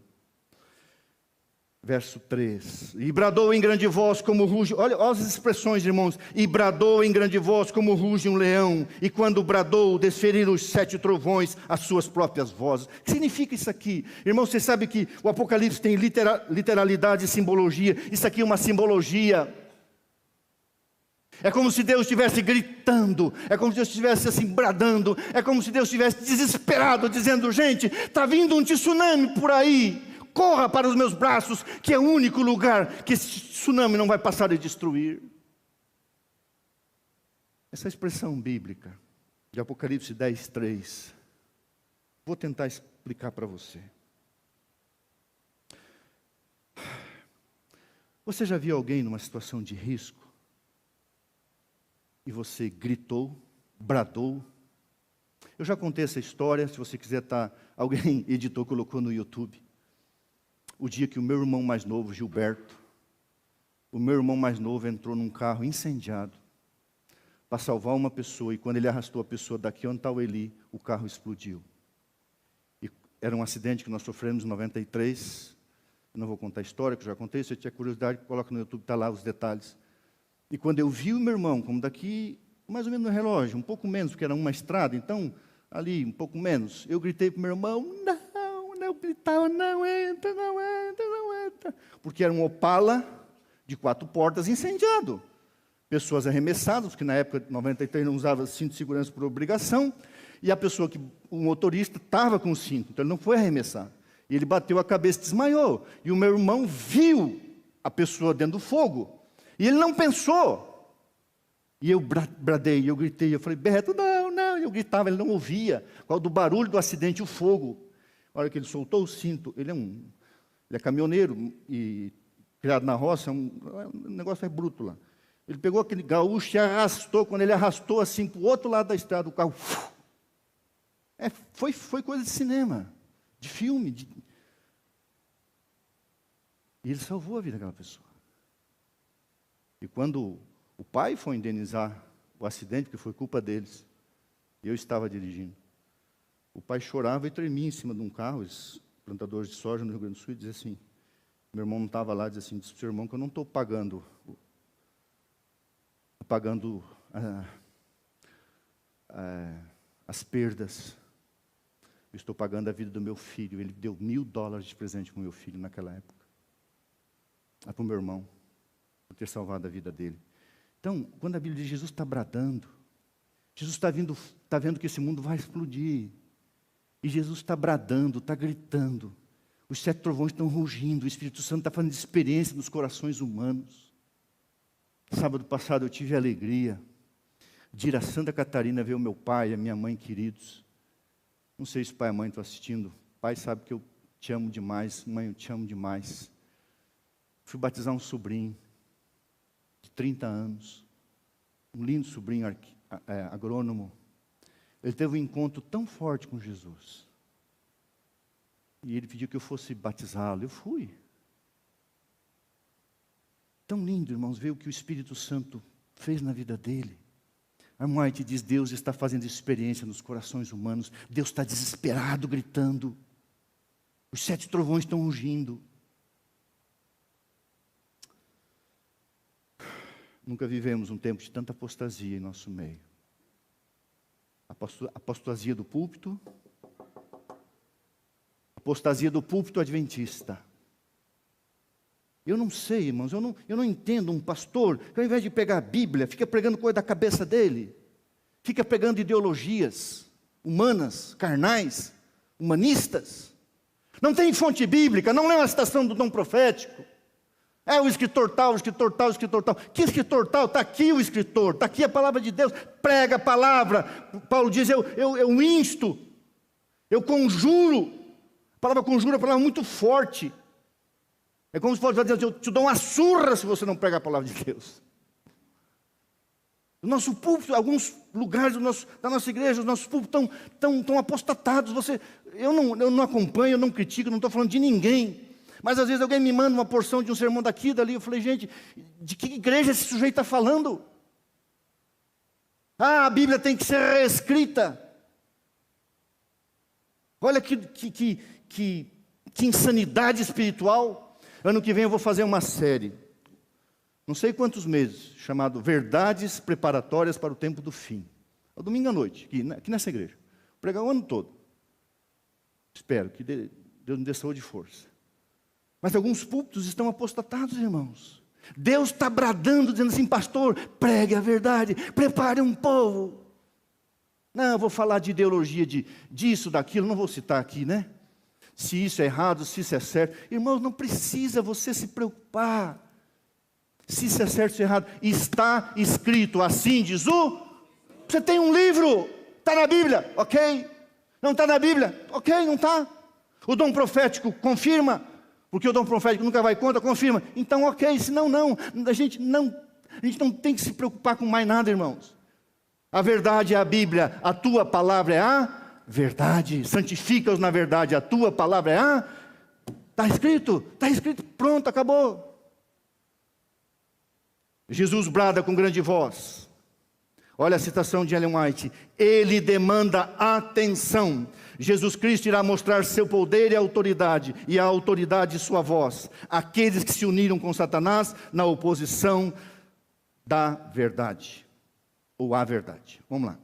Verso 3, e bradou em grande voz como ruge, olha as expressões, irmãos, e bradou em grande voz como ruge um leão, e quando bradou, desferiram os 7 trovões as suas próprias vozes. O que significa isso aqui? Irmãos, você sabe que o Apocalipse tem literalidade e simbologia. Isso aqui é uma simbologia. É como se Deus estivesse gritando, é como se Deus estivesse assim bradando, é como se Deus estivesse desesperado, dizendo: gente, está vindo um tsunami por aí, corra para os meus braços, que é o único lugar que esse tsunami não vai passar e destruir. Essa expressão bíblica de Apocalipse 10, 3, vou tentar explicar para você. Você já viu alguém numa situação de risco? E você gritou, bradou? Eu já contei essa história, se você quiser, alguém editou, colocou no YouTube. O dia que o meu irmão mais novo, Gilberto, o meu irmão mais novo entrou num carro incendiado para salvar uma pessoa, e quando ele arrastou a pessoa daqui onde está o Eli, o carro explodiu. E era um acidente que nós sofremos em 93, Eu não vou contar a história, que eu já contei. Se você tiver curiosidade, coloca no YouTube, está lá os detalhes. E quando eu vi o meu irmão, como daqui, mais ou menos no relógio, um pouco menos, porque era uma estrada, então, ali, um pouco menos, eu gritei para o meu irmão, não, eu gritava, não entra, não entra, não entra. Porque era um Opala de 4 portas incendiado. Pessoas arremessadas, porque na época de 93 não usava cinto de segurança por obrigação, e a pessoa o motorista estava com o cinto, então ele não foi arremessar. E ele bateu a cabeça e desmaiou. E o meu irmão viu a pessoa dentro do fogo. E ele não pensou. E eu bradei, eu gritei, eu falei, Beto, não, não. E eu gritava, ele não ouvia. Por causa do barulho do acidente, o fogo. A hora que ele soltou o cinto, ele é caminhoneiro e criado na roça, o negócio é bruto lá. Ele pegou aquele gaúcho e arrastou. Quando ele arrastou assim para o outro lado da estrada, o carro... Foi coisa de cinema, de filme. E ele salvou a vida daquela pessoa. E quando o pai foi indenizar o acidente, que foi culpa deles, eu estava dirigindo, o pai chorava e tremia em cima de um carro, os plantadores de soja no Rio Grande do Sul, e dizia assim, meu irmão não estava lá, dizia assim, disse para o seu irmão que eu não estou pagando as perdas, eu estou pagando a vida do meu filho. Ele deu $1.000 de presente para o meu filho naquela época. Para o meu irmão, por ter salvado a vida dele. Então, quando a Bíblia diz Jesus está bradando, Jesus está vendo que esse mundo vai explodir. E Jesus está bradando, está gritando. Os 7 trovões estão rugindo, o Espírito Santo está fazendo experiência nos corações humanos. Sábado passado eu tive a alegria de ir a Santa Catarina ver o meu pai e a minha mãe queridos. Não sei se o pai e a mãe estão assistindo. Pai sabe que eu te amo demais, mãe, eu te amo demais. Fui batizar um sobrinho de 30 anos, um lindo sobrinho agrônomo. Ele teve um encontro tão forte com Jesus. E ele pediu que eu fosse batizá-lo. Eu fui. Tão lindo, irmãos, ver o que o Espírito Santo fez na vida dele. A White diz, Deus está fazendo experiência nos corações humanos. Deus está desesperado, gritando. Os 7 trovões estão rugindo. Nunca vivemos um tempo de tanta apostasia em nosso meio. Apostasia do púlpito. Apostasia do púlpito adventista. Eu não sei, irmãos, eu não entendo um pastor que ao invés de pegar a Bíblia, fica pregando coisa da cabeça dele. Fica pegando ideologias humanas, carnais, humanistas. Não tem fonte bíblica, não lê uma citação do dom profético. É o escritor tal, o escritor tal, o escritor tal. Que escritor tal? Está aqui o escritor, está aqui a palavra de Deus. Prega a palavra. Paulo diz, eu insto, eu conjuro. A palavra conjuro é uma palavra muito forte. É como se fosse dizer, eu te dou uma surra se você não pregar a palavra de Deus. O nosso púlpito, alguns lugares da nossa igreja, os nossos púlpitos estão apostatados. Eu não acompanho, eu não critico, não estou falando de ninguém. Mas às vezes alguém me manda uma porção de um sermão daqui e dali. Eu falei, gente, de que igreja esse sujeito está falando? A Bíblia tem que ser reescrita. Olha que insanidade espiritual. Ano que vem eu vou fazer uma série, não sei quantos meses, chamado Verdades Preparatórias para o Tempo do Fim. É o domingo à noite, aqui nessa igreja. Vou pregar o ano todo. Espero que Deus me dê saúde e força. Mas alguns púlpitos estão apostatados, irmãos. Deus está bradando, dizendo assim, pastor, pregue a verdade, prepare um povo. Não, eu vou falar de ideologia, disso, daquilo, não vou citar aqui, né? Se isso é errado, se isso é certo. Irmãos, não precisa você se preocupar. Se isso é certo ou errado. Está escrito, assim diz o... Você tem um livro, está na Bíblia, ok? Não está na Bíblia, ok, não está. O dom profético confirma, porque o dom profético nunca vai contra, confirma. Então, ok, senão não. A gente não tem que se preocupar com mais nada, irmãos. A verdade é a Bíblia, a tua palavra é a verdade, santifica-os na verdade, a tua palavra é está escrito, pronto, acabou. Jesus brada com grande voz, Olha a citação de Ellen White. Ele demanda atenção. Jesus Cristo irá mostrar seu poder e autoridade, e a autoridade de sua voz, àqueles que se uniram com Satanás na oposição da verdade, ou à verdade. Vamos lá.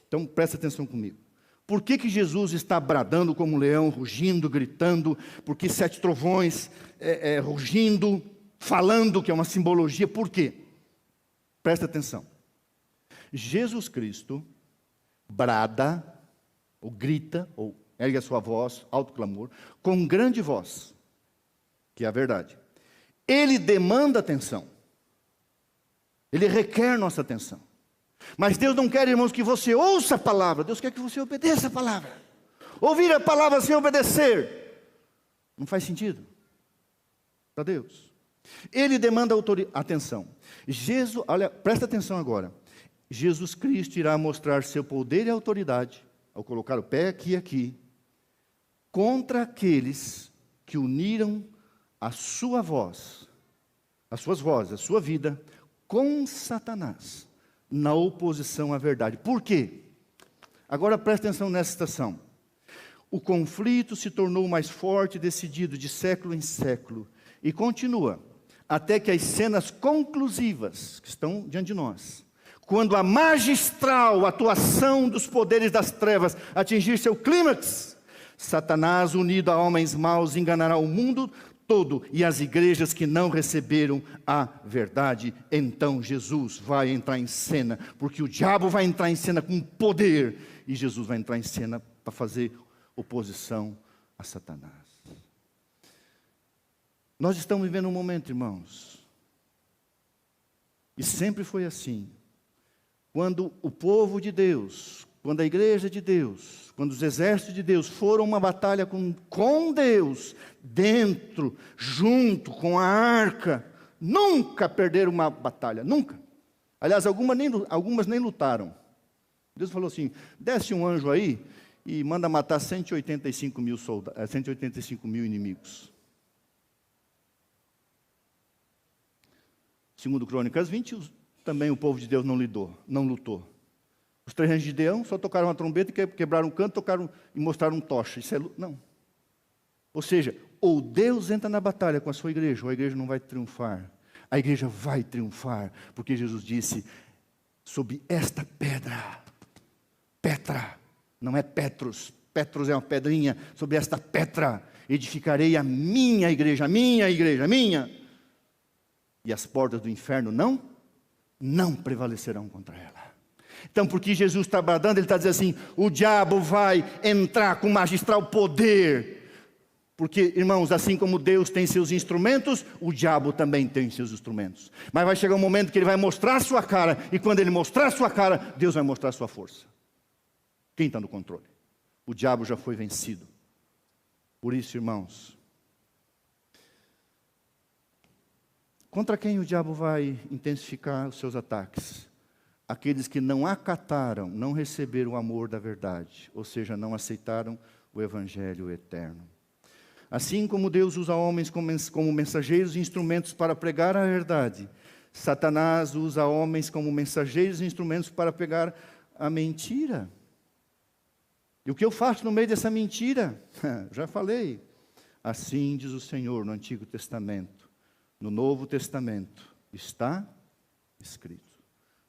Então, presta atenção comigo. Por que Jesus está bradando como um leão, rugindo, gritando? Por que 7 trovões rugindo, falando, que é uma simbologia? Por quê? Presta atenção. Jesus Cristo brada, ou grita, ou ergue a sua voz, alto clamor, com grande voz, que é a verdade. Ele demanda atenção. Ele requer nossa atenção. Mas Deus não quer, irmãos, que você ouça a palavra. Deus quer que você obedeça a palavra. Ouvir a palavra sem obedecer não faz sentido para Deus. Ele demanda atenção. Olha, presta atenção agora. Jesus Cristo irá mostrar seu poder e autoridade, ao colocar o pé aqui e aqui, contra aqueles que uniram a sua voz, as suas vozes, a sua vida, com Satanás, na oposição à verdade. Por quê? Agora presta atenção nessa citação. O conflito se tornou mais forte e decidido de século em século, e continua, até que as cenas conclusivas, que estão diante de nós, quando a magistral atuação dos poderes das trevas atingir seu clímax, Satanás, unido a homens maus, enganará o mundo todo e as igrejas que não receberam a verdade. Então Jesus vai entrar em cena, porque o diabo vai entrar em cena com poder, e Jesus vai entrar em cena para fazer oposição a Satanás. Nós estamos vivendo um momento, irmãos, e sempre foi assim. Quando o povo de Deus, quando a igreja de Deus, quando os exércitos de Deus foram uma batalha com Deus, dentro, junto com a arca, nunca perderam uma batalha, nunca. Aliás, algumas nem lutaram. Deus falou assim, desce um anjo aí e manda matar 185 mil inimigos. Segundo Crônicas 20, também o povo de Deus não lutou. Os 3 reis de Gideão só tocaram a trombeta, quebraram um canto, tocaram e mostraram tocha. Isso não. Ou seja, ou Deus entra na batalha com a sua igreja, ou a igreja não vai triunfar. A igreja vai triunfar, porque Jesus disse, sob esta pedra, Petra, não é Petros é uma pedrinha, sobre esta pedra edificarei a minha igreja, e as portas do inferno não prevalecerão contra ela. Então, porque Jesus está bradando, ele está dizendo assim, o diabo vai entrar com magistral poder, porque, irmãos, assim como Deus tem seus instrumentos, o diabo também tem seus instrumentos. Mas vai chegar um momento que ele vai mostrar a sua cara, e quando ele mostrar a sua cara, Deus vai mostrar a sua força. Quem está no controle? O diabo já foi vencido. Por isso, irmãos, contra quem o diabo vai intensificar os seus ataques? Aqueles que não acataram, não receberam o amor da verdade, ou seja, não aceitaram o evangelho eterno. Assim como Deus usa homens como mensageiros e instrumentos para pregar a verdade, Satanás usa homens como mensageiros e instrumentos para pregar a mentira. E o que eu faço no meio dessa mentira? Já falei. Assim diz o Senhor no Antigo Testamento. No Novo Testamento está escrito.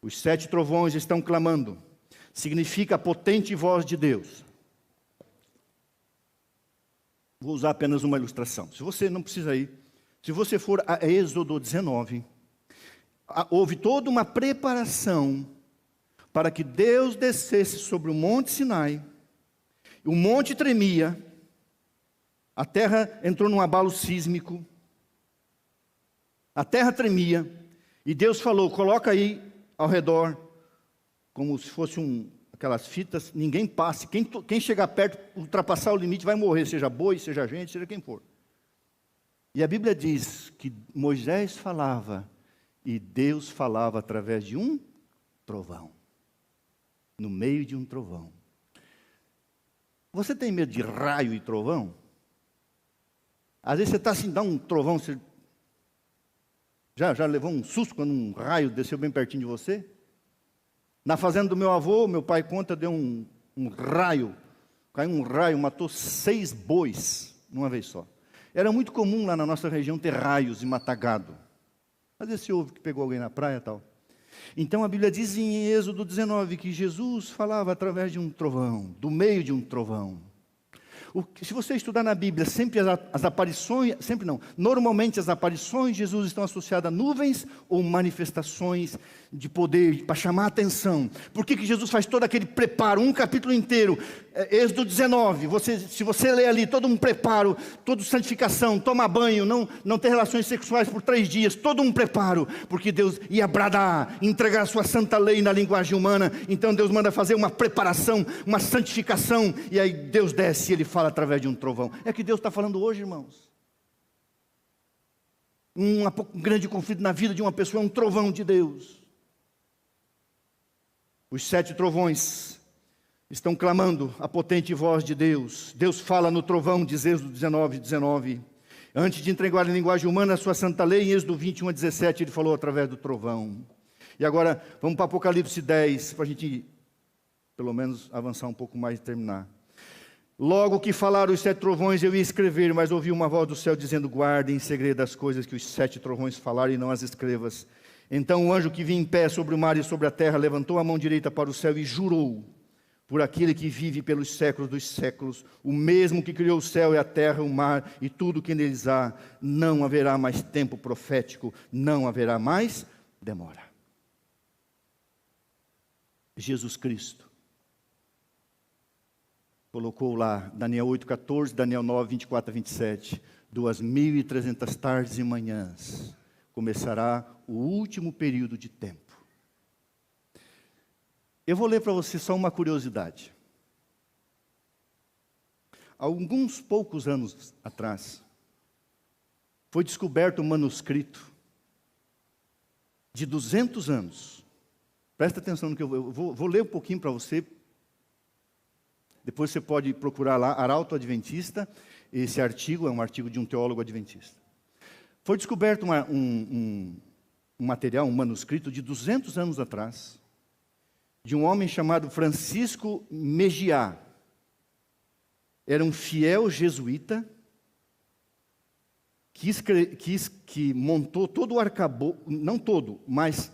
Os 7 trovões estão clamando. Significa a potente voz de Deus. Vou usar apenas uma ilustração. Se você não precisa ir. Se você for a Êxodo 19, houve toda uma preparação para que Deus descesse sobre o Monte Sinai. O monte tremia. A terra entrou num abalo sísmico. A terra tremia. E Deus falou, coloca aí ao redor, como se fosse aquelas fitas, ninguém passe. Quem chegar perto, ultrapassar o limite, vai morrer, seja boi, seja gente, seja quem for. E a Bíblia diz que Moisés falava, e Deus falava através de um trovão. No meio de um trovão. Você tem medo de raio e trovão? Às vezes você está assim, dá um trovão, você já levou um susto quando um raio desceu bem pertinho de você? Na fazenda do meu avô, meu pai conta, deu um raio, caiu um raio, matou 6 bois, numa vez só. Era muito comum lá na nossa região ter raios e matar gado. Às vezes se ouve que pegou alguém na praia e tal. Então a Bíblia diz em Êxodo 19 que Jesus falava através de um trovão, do meio de um trovão. Se você estudar na Bíblia, sempre as aparições, sempre não, normalmente as aparições de Jesus estão associadas a nuvens ou manifestações de poder, para chamar a atenção. Por que Jesus faz todo aquele preparo, um capítulo inteiro, Êxodo 19, se você ler ali, todo um preparo, toda santificação, tomar banho, não ter relações sexuais por 3 dias, todo um preparo, porque Deus ia bradar, entregar a sua santa lei na linguagem humana, então Deus manda fazer uma preparação, uma santificação, e aí Deus desce e Ele fala através de um trovão. É que Deus está falando hoje, irmãos. Um grande conflito na vida de uma pessoa é um trovão de Deus. Os 7 trovões estão clamando a potente voz de Deus. Deus fala no trovão, diz Êxodo 19. Antes de entregar em linguagem humana a sua santa lei, em Êxodo 21:17, Ele falou através do trovão. E agora, vamos para Apocalipse 10, para a gente, pelo menos, avançar um pouco mais e terminar. Logo que falaram os 7 trovões, eu ia escrever, mas ouvi uma voz do céu dizendo: guarde em segredo as coisas que os 7 trovões falaram e não as escrevas. Então o anjo que vinha em pé sobre o mar e sobre a terra levantou a mão direita para o céu e jurou por aquele que vive pelos séculos dos séculos, o mesmo que criou o céu e a terra, o mar e tudo que neles há, não haverá mais tempo profético, não haverá mais demora. Jesus Cristo colocou lá, Daniel 8:14, Daniel 9:24-27, 2.300 tardes e manhãs, começará o último período de tempo. Eu vou ler para você só uma curiosidade. Alguns poucos anos atrás, foi descoberto um manuscrito de 200 anos. Presta atenção no que eu vou ler um pouquinho para você. Depois você pode procurar lá, Arauto Adventista. Esse artigo é um artigo de um teólogo adventista. Foi descoberto um material, um manuscrito de 200 anos atrás, de um homem chamado Francisco Megiá. Era um fiel jesuíta que montou todo o arcabouço, não todo, mas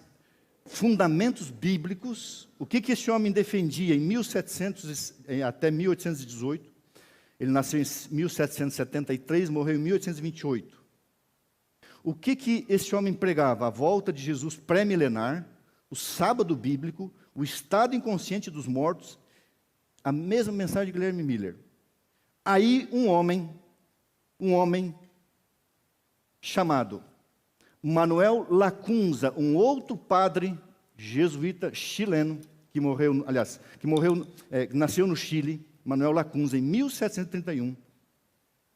fundamentos bíblicos. O que esse homem defendia em 1700 até 1818? Ele nasceu em 1773, morreu em 1828. O que esse homem pregava? A volta de Jesus pré-milenar, o sábado bíblico, o estado inconsciente dos mortos, a mesma mensagem de Guilherme Miller. Aí um homem chamado Manuel Lacunza, um outro padre jesuíta chileno, nasceu no Chile, Manuel Lacunza, em 1731.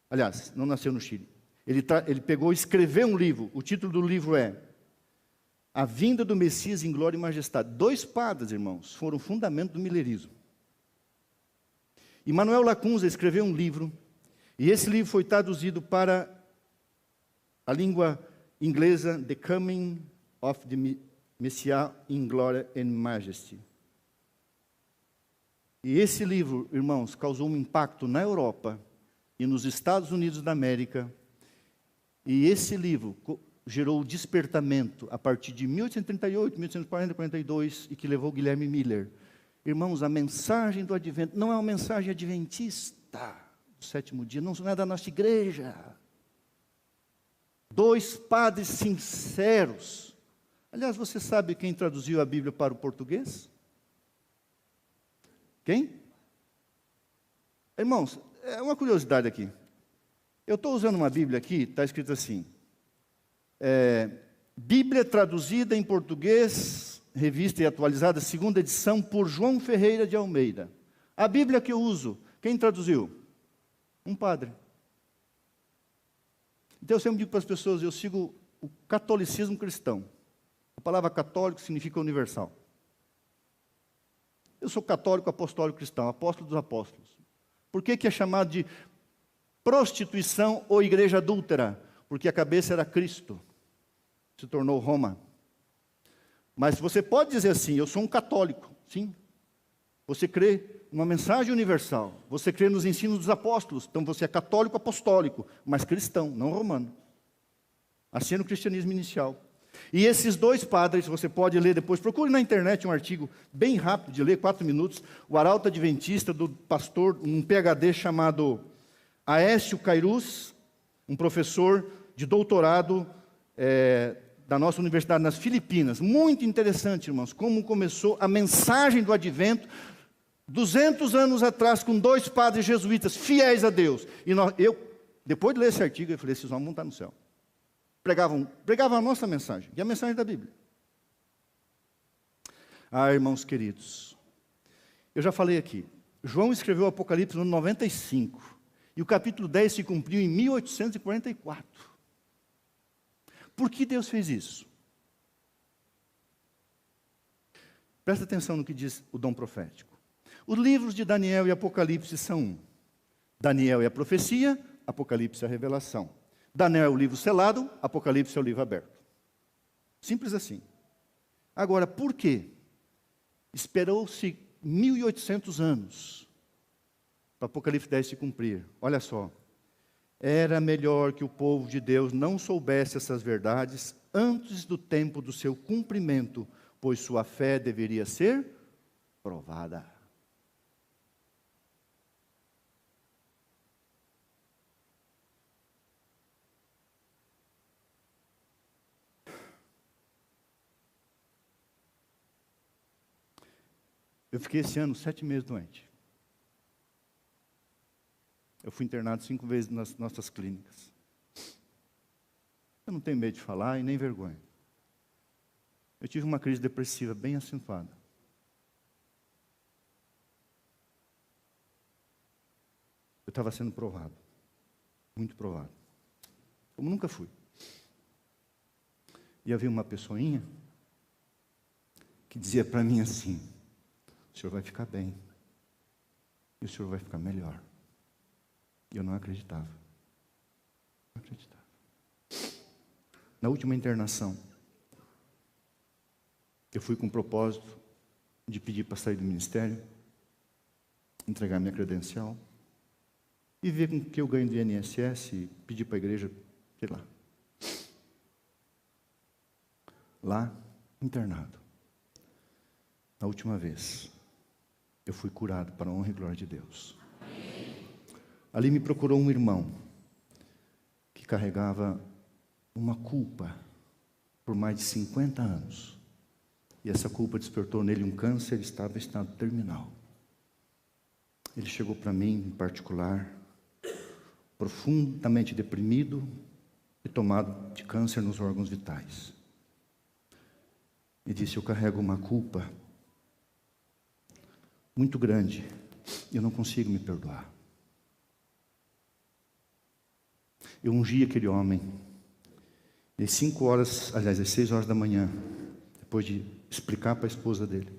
Aliás, não nasceu no Chile. Ele pegou e escreveu um livro. O título do livro é A Vinda do Messias em Glória e Majestade. 2 padres, irmãos, foram o fundamento do milerismo. E Manuel Lacunza escreveu um livro, e esse livro foi traduzido para a língua inglesa, The Coming of the Messiah in Glory and Majesty. E esse livro, irmãos, causou um impacto na Europa e nos Estados Unidos da América. E esse livro gerou o despertamento a partir de 1838, 1840, 42, e que levou Guilherme Miller. Irmãos, a mensagem do advento não é uma mensagem adventista do 7º dia, não é da nossa igreja. 2 padres sinceros. Aliás, você sabe quem traduziu a Bíblia para o português? Quem? Irmãos, é uma curiosidade aqui. Eu estou usando uma Bíblia aqui, está escrito assim, Bíblia traduzida em português, revista e atualizada, 2ª edição, por João Ferreira de Almeida. A Bíblia que eu uso, quem traduziu? Um padre. Então eu sempre digo para as pessoas, eu sigo o catolicismo cristão. A palavra católico significa universal. Eu sou católico, apostólico cristão, apóstolo dos apóstolos. Por que é chamado de prostituição ou igreja adúltera? Porque a cabeça era Cristo, se tornou Roma. Mas você pode dizer assim, eu sou um católico, sim. Você crê numa mensagem universal, você crê nos ensinos dos apóstolos, então você é católico apostólico, mas cristão, não romano. Assim era o cristianismo inicial. E esses dois padres, você pode ler depois, procure na internet um artigo bem rápido de ler, 4 minutos, o Arauto Adventista, do pastor, um PhD chamado Aécio Cairus, um professor de doutorado da nossa universidade nas Filipinas. Muito interessante, irmãos, como começou a mensagem do Advento, 200 anos atrás, com 2 padres jesuítas, fiéis a Deus. E eu, depois de ler esse artigo, eu falei, esses homens vão estar no céu. Pregavam a nossa mensagem, e a mensagem da Bíblia. Ah, irmãos queridos, eu já falei aqui, João escreveu o Apocalipse no 95, e o capítulo 10 se cumpriu em 1844. Por que Deus fez isso? Presta atenção no que diz o dom profético. Os livros de Daniel e Apocalipse são um. Daniel é a profecia, Apocalipse é a revelação. Daniel é o livro selado, Apocalipse é o livro aberto. Simples assim. Agora, por quê? Esperou-se 1800 anos para Apocalipse 10 se cumprir. Olha só. Era melhor que o povo de Deus não soubesse essas verdades antes do tempo do seu cumprimento, pois sua fé deveria ser provada. Eu fiquei esse ano 7 meses doente. Eu fui internado 5 vezes nas nossas clínicas. Eu não tenho medo de falar e nem vergonha. Eu tive uma crise depressiva bem acentuada. Eu estava sendo provado. Muito provado. Como nunca fui. E havia uma pessoinha que dizia para mim assim, o senhor vai ficar bem. E o senhor vai ficar melhor. E eu não acreditava. Não acreditava. Na última internação, eu fui com o propósito de pedir para sair do ministério, entregar minha credencial, e ver com o que eu ganho do INSS e pedir para a igreja, sei lá. Lá, internado. Na última vez, eu fui curado para a honra e glória de Deus. Ali me procurou um irmão que carregava uma culpa por mais de 50 anos. E essa culpa despertou nele um câncer, ele estava em estado terminal. Ele chegou para mim, em particular, profundamente deprimido e tomado de câncer nos órgãos vitais. E disse, eu carrego uma culpa muito grande, eu não consigo me perdoar. Eu ungi aquele homem, e às 5 horas, aliás, às 6 horas da manhã, depois de explicar para a esposa dele,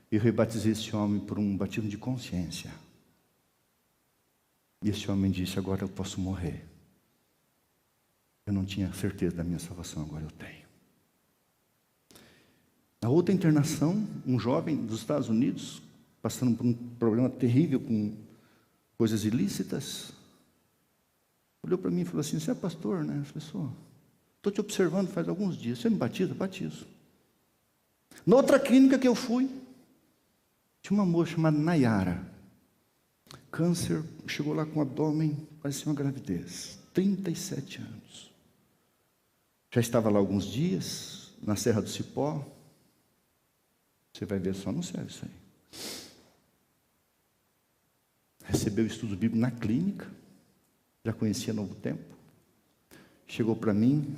eu rebatizei esse homem por um batismo de consciência. E esse homem disse, agora eu posso morrer. Eu não tinha certeza da minha salvação, agora eu tenho. Na outra internação, um jovem dos Estados Unidos, passando por um problema terrível com coisas ilícitas, olhou para mim e falou assim, você é pastor, né? Eu falei, sou. Estou te observando faz alguns dias. Você me batiza? Batizo. Na outra clínica que eu fui, tinha uma moça chamada Nayara. Câncer, chegou lá com o abdômen, parecia uma gravidez. 37 anos. Já estava lá alguns dias, na Serra do Cipó. Você vai ver só no céu isso aí. Recebeu estudo bíblico na clínica. Já conhecia Novo Tempo. Chegou para mim,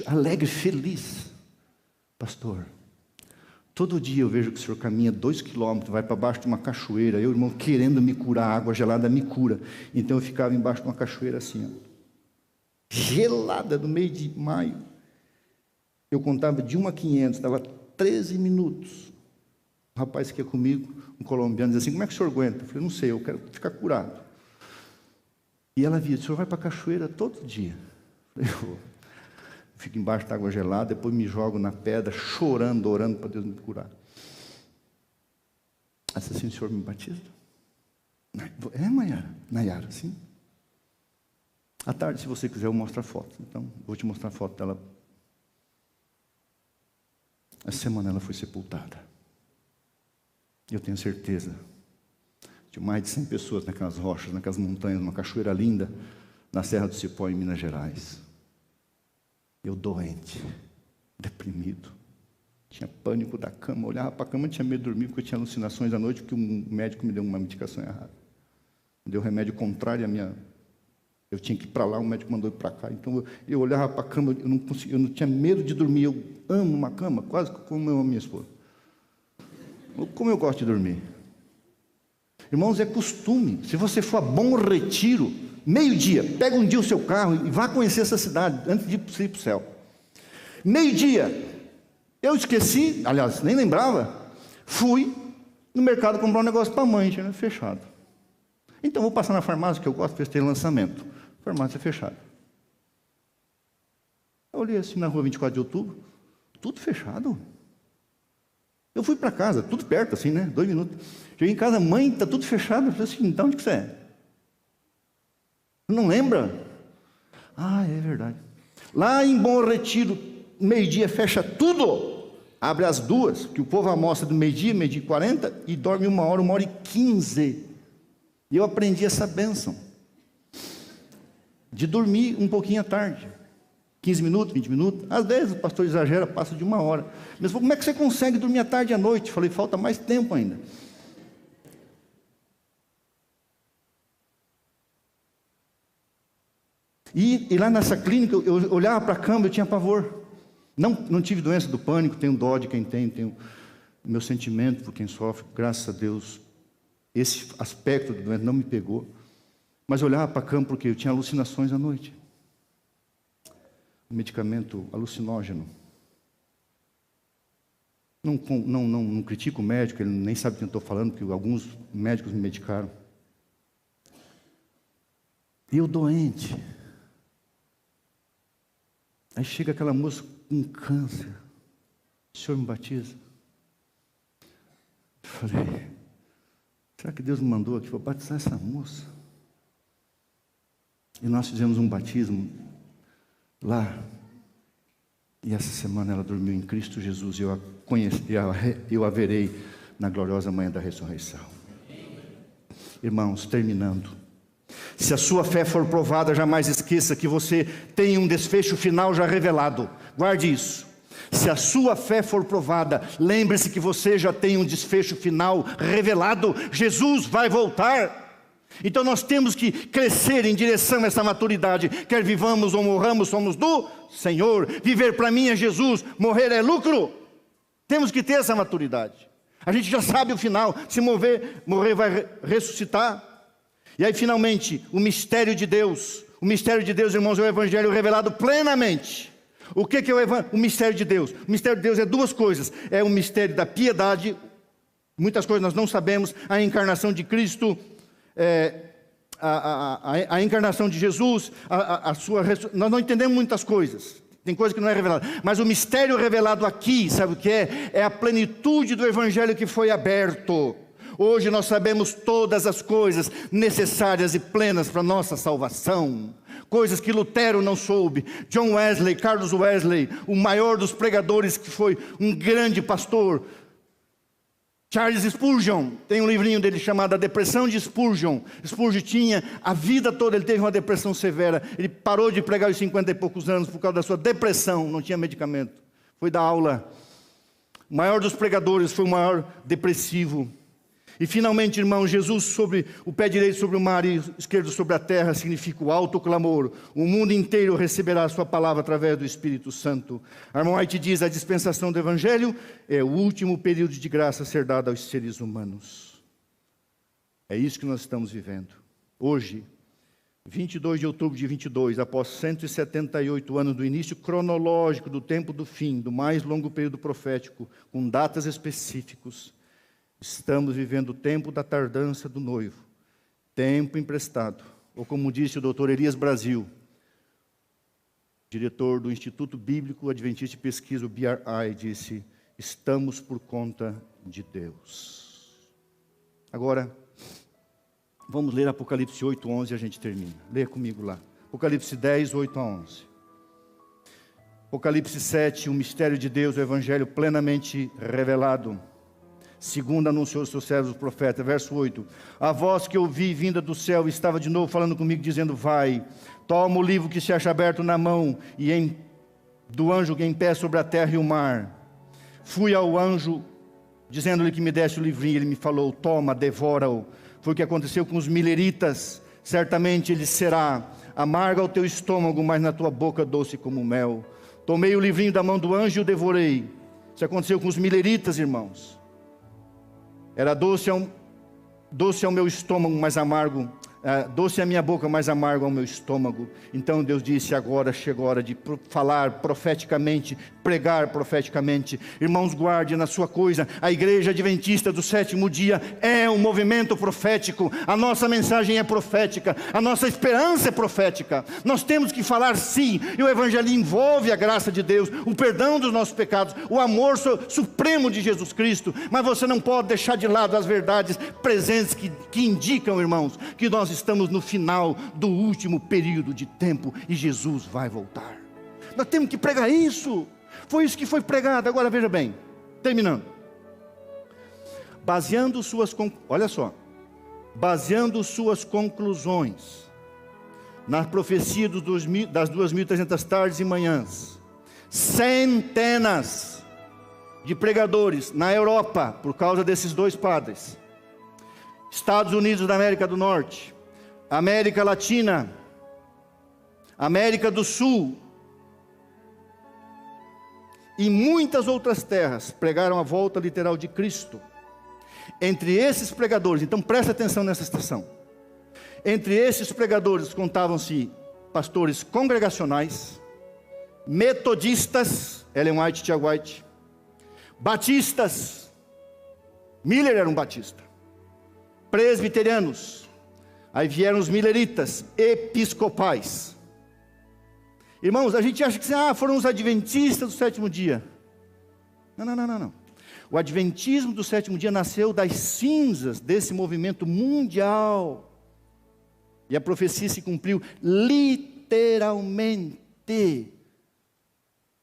alegre, feliz. Pastor, todo dia eu vejo que o senhor caminha 2 quilômetros, vai para baixo de uma cachoeira. Eu, irmão, querendo me curar, a água gelada me cura. Então eu ficava embaixo de uma cachoeira assim, ó, gelada, no meio de maio. Eu contava de 1 a 500, dava 13 minutos. O rapaz que ia comigo, um colombiano, dizia assim, como é que o senhor aguenta? Eu falei, não sei, eu quero ficar curado. E ela via, o senhor vai para a cachoeira todo dia. Eu falei, fico embaixo da água gelada, depois me jogo na pedra, chorando, orando para Deus me curar. Assim, o Senhor me batiza? É, Nayara, sim. À tarde, se você quiser, eu mostro a foto. Então, vou te mostrar a foto dela. Essa semana ela foi sepultada. Eu tenho certeza. Tinha mais de 100 pessoas naquelas rochas, naquelas montanhas, numa cachoeira linda, na Serra do Cipó, em Minas Gerais. Eu doente, deprimido. Tinha pânico da cama, olhava para a cama, tinha medo de dormir, porque eu tinha alucinações à noite, porque um médico me deu uma medicação errada. Me deu remédio contrário à minha... Eu tinha que ir para lá, o médico mandou ir para cá. Então eu olhava para a cama, eu não tinha medo de dormir. Eu amo uma cama, quase como eu amo minha esposa. Como eu gosto de dormir. Irmãos, é costume. Se você for a Bom Retiro, meio-dia, pega um dia o seu carro e vá conhecer essa cidade, antes de ir para o céu. Meio-dia, eu esqueci, aliás, nem lembrava, fui no mercado comprar um negócio para a mãe, tinha fechado. Então vou passar na farmácia, que eu gosto, porque tem lançamento. Farmácia fechada. Eu olhei assim na rua 24 de outubro, tudo fechado. Eu fui para casa, tudo perto assim, né? 2 minutos. Cheguei em casa, mãe, está tudo fechado. Eu falei assim, então onde que você é? Não lembra? Ah, é verdade. Lá em Bom Retiro, meio-dia fecha tudo. Abre às 2, que o povo almoça do meio-dia, 12h40, e dorme 1h, 1h15. E eu aprendi essa bênção. De dormir um pouquinho à tarde. 15 minutos, 20 minutos. Às vezes o pastor exagera, passa de 1 hora. Mas como é que você consegue dormir à tarde e à noite? Falei, falta mais tempo ainda. E lá nessa clínica, eu olhava para a cama, eu tinha pavor. Não tive doença do pânico, tenho dó de quem tem, tenho meu sentimento por quem sofre. Graças a Deus, esse aspecto do doente não me pegou. Mas eu olhava para a cama porque eu tinha alucinações à noite. Um medicamento alucinógeno. Não critico o médico, ele nem sabe o que eu estou falando, porque alguns médicos me medicaram. E eu doente. Aí chega aquela moça com câncer. O Senhor me batiza? Eu falei, será que Deus me mandou aqui para batizar essa moça? E nós fizemos um batismo lá. E essa semana ela dormiu em Cristo Jesus. E eu a verei na gloriosa manhã da ressurreição. Irmãos, terminando. Se a sua fé for provada, jamais esqueça que você tem um desfecho final já revelado. Guarde isso. Se a sua fé for provada, lembre-se que você já tem um desfecho final revelado. Jesus vai voltar. Então nós temos que crescer em direção a essa maturidade. Quer vivamos ou morramos, somos do Senhor. Viver para mim é Jesus, morrer é lucro. Temos que ter essa maturidade. A gente já sabe o final. Se morrer vai ressuscitar. E aí finalmente, o mistério de Deus. O mistério de Deus, irmãos, é o Evangelho revelado plenamente. O que é o mistério de Deus? O mistério de Deus é 2 coisas. É o mistério da piedade. Muitas coisas nós não sabemos. A encarnação de Cristo, a encarnação de Jesus, nós não entendemos muitas coisas, tem coisa que não é revelada, mas o mistério revelado aqui, sabe o que é? É a plenitude do Evangelho que foi aberto. Hoje nós sabemos todas as coisas necessárias e plenas para a nossa salvação, coisas que Lutero não soube, John Wesley, Carlos Wesley, o maior dos pregadores, que foi um grande pastor, Charles Spurgeon, tem um livrinho dele chamado A Depressão de Spurgeon. Spurgeon tinha, a vida toda ele teve uma depressão severa. Ele parou de pregar aos 50 e poucos anos por causa da sua depressão, não tinha medicamento. Foi dar aula. O maior dos pregadores, foi o maior depressivo. E finalmente, irmão, Jesus sobre o pé direito sobre o mar e esquerdo sobre a terra significa o alto clamor. O mundo inteiro receberá a sua palavra através do Espírito Santo. Armand White diz, a dispensação do Evangelho é o último período de graça a ser dado aos seres humanos. É isso que nós estamos vivendo. Hoje, 22 de outubro de 22, após 178 anos do início cronológico do tempo do fim, do mais longo período profético, com datas específicas, estamos vivendo o tempo da tardança do noivo, tempo emprestado, ou como disse o doutor Elias Brasil, diretor do Instituto Bíblico Adventista de Pesquisa, o BRI, disse: estamos por conta de Deus. Agora, vamos ler Apocalipse 8, 11 e a gente termina. Leia comigo lá. Apocalipse 10, 8 a 11. Apocalipse 7, o mistério de Deus, o Evangelho plenamente revelado, segundo anunciou os seus servos, o profeta. Verso 8. A voz que ouvi vinda do céu estava de novo falando comigo, dizendo: vai, toma o livro que se acha aberto na mão, e do anjo em pé sobre a terra e o mar. Fui ao anjo, dizendo-lhe que me desse o livrinho. Ele me falou: toma, devora-o. Foi o que aconteceu com os mileritas. Certamente ele será amargo ao teu estômago, mas na tua boca doce como mel. Tomei o livrinho da mão do anjo e o devorei. Isso aconteceu com os mileritas, irmãos. Era doce ao meu estômago, mas amargo. Doce à minha boca, mas amargo ao meu estômago. Então Deus disse: agora chegou a hora de falar profeticamente, pregar profeticamente. Irmãos, guarde na sua coisa. A igreja adventista do sétimo dia é um movimento profético. A nossa mensagem é profética. A nossa esperança é profética. Nós temos que falar sim. E o evangelho envolve a graça de Deus, o perdão dos nossos pecados, o amor supremo de Jesus Cristo. Mas você não pode deixar de lado as verdades presentes que indicam, irmãos, que nós estamos no final do último período de tempo e Jesus vai voltar. Nós temos que pregar isso. Foi isso que foi pregado. Agora veja bem, terminando. Baseando suas conclusões na profecia das 2.300 tardes e manhãs, centenas de pregadores na Europa, por causa desses dois padres, Estados Unidos da América do Norte, América Latina, América do Sul e muitas outras terras pregaram a volta literal de Cristo. Entre esses pregadores, então presta atenção nessa estação, entre esses pregadores contavam-se pastores congregacionais, metodistas, Ellen White, Tia White, batistas, Miller era um batista, presbiterianos, aí vieram os mileritas, episcopais. Irmãos, a gente acha que foram os adventistas do sétimo dia. Não. O adventismo do sétimo dia nasceu das cinzas desse movimento mundial. E a profecia se cumpriu literalmente.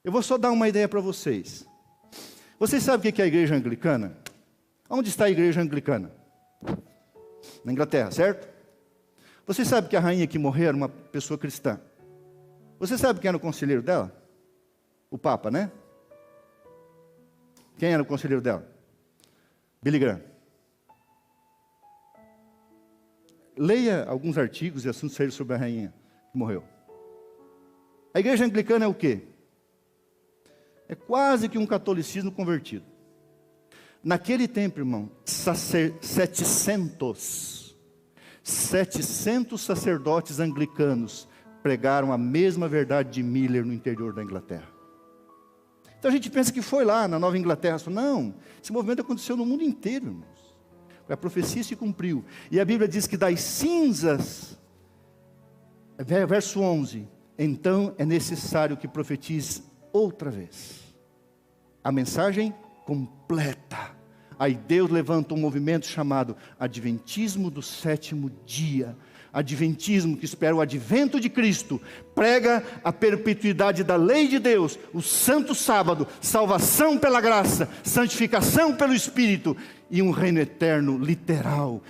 Eu vou só dar uma ideia para vocês. Vocês sabem o que é a igreja anglicana? Onde está a igreja anglicana? Na Inglaterra, certo? Você sabe que a rainha que morreu era uma pessoa cristã. Você sabe quem era o conselheiro dela? O Papa, né? Quem era o conselheiro dela? Billy Graham. Leia alguns artigos e assuntos sérios sobre a rainha que morreu. A igreja anglicana é o quê? É quase que um catolicismo convertido. Naquele tempo, irmão, 700 sacerdotes anglicanos pregaram a mesma verdade de Miller no interior da Inglaterra. Então a gente pensa que foi lá na Nova Inglaterra. Não, esse movimento aconteceu no mundo inteiro, irmãos. A profecia se cumpriu. E a Bíblia diz que das cinzas, verso 11, então é necessário que profetize outra vez. A mensagem completa. Aí Deus levanta um movimento chamado Adventismo do sétimo dia. Adventismo que espera o advento de Cristo, prega a perpetuidade da lei de Deus, o santo sábado, salvação pela graça, santificação pelo Espírito e um reino eterno literal.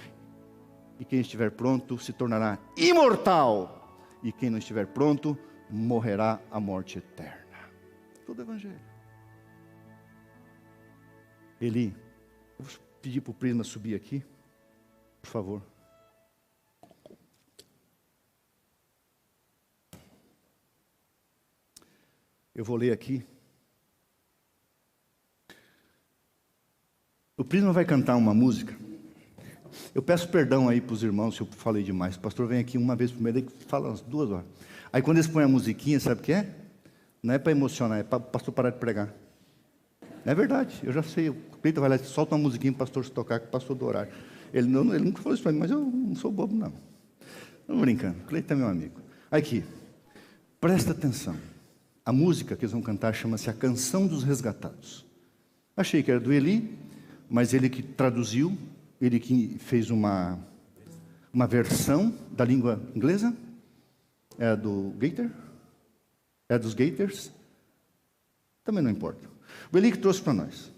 E quem estiver pronto se tornará imortal, e quem não estiver pronto morrerá a morte eterna. Todo evangelho. Eli, eu vou pedir para o Prisma subir aqui, por favor. Eu vou ler aqui. O Prisma vai cantar uma música. Eu peço perdão aí para os irmãos se eu falei demais. O pastor vem aqui uma vez por mês e fala umas 2 horas. Aí quando eles põem a musiquinha, sabe o que é? Não é para emocionar, é para o pastor parar de pregar. É verdade, eu já sei. O Cleiton vai lá e solta uma musiquinha para o pastor se tocar, que o pastor do horário. Ele nunca falou isso para mim, mas eu não sou bobo, não. Não brincando, o Cleiton é meu amigo. Aqui, presta atenção. A música que eles vão cantar chama-se A Canção dos Resgatados. Achei que era do Eli, mas ele que traduziu, ele que fez uma versão da língua inglesa. É do Gaither? É dos Gaithers? Também não importa. O Eli que trouxe para nós.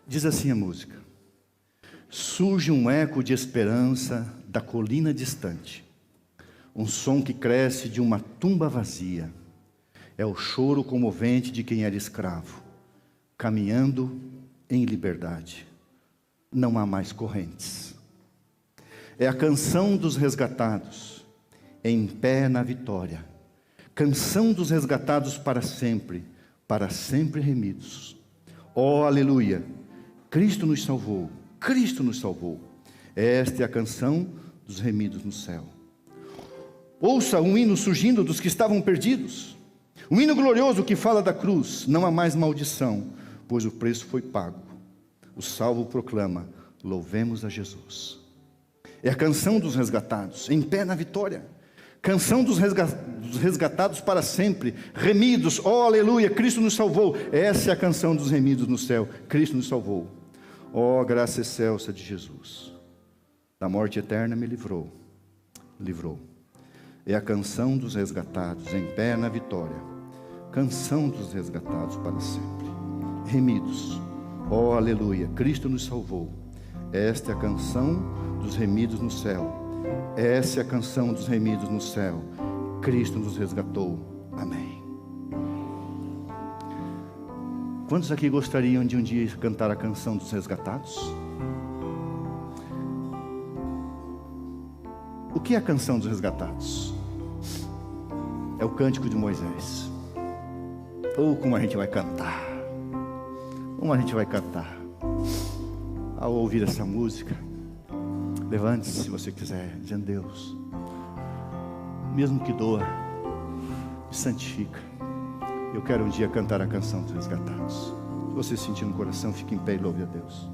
Diz assim a música: surge um eco de esperança da colina distante, um som que cresce de uma tumba vazia. É o choro comovente de quem era escravo, caminhando em liberdade. Não há mais correntes. É a canção dos resgatados, em pé na vitória. Canção dos resgatados para sempre remidos. Oh, aleluia! Cristo nos salvou, Cristo nos salvou. Esta é a canção dos remidos no céu. Ouça um hino surgindo dos que estavam perdidos. Um hino glorioso que fala da cruz. Não há mais maldição, pois o preço foi pago. O salvo proclama: louvemos a Jesus. É a canção dos resgatados, em pé na vitória. Canção dos resgatados para sempre, remidos. Oh, aleluia, Cristo nos salvou. Essa é a canção dos remidos no céu. Cristo nos salvou. Oh, graça excelsa de Jesus. Da morte eterna me livrou. É a canção dos resgatados, em pé na vitória. Canção dos resgatados para sempre, remidos. Oh, aleluia, Cristo nos salvou. Esta é a canção dos remidos no céu. Essa é a canção dos remidos no céu. Cristo nos resgatou. Amém. Quantos aqui gostariam de um dia cantar a canção dos resgatados? O que é a canção dos resgatados? É o cântico de Moisés. Como a gente vai cantar. Como a gente vai cantar. Ao ouvir essa música, levante-se se você quiser, dizendo: Deus, mesmo que doa, me santifica. Eu quero um dia cantar a canção dos resgatados. Se você sentir no coração, fique em pé e louve a Deus.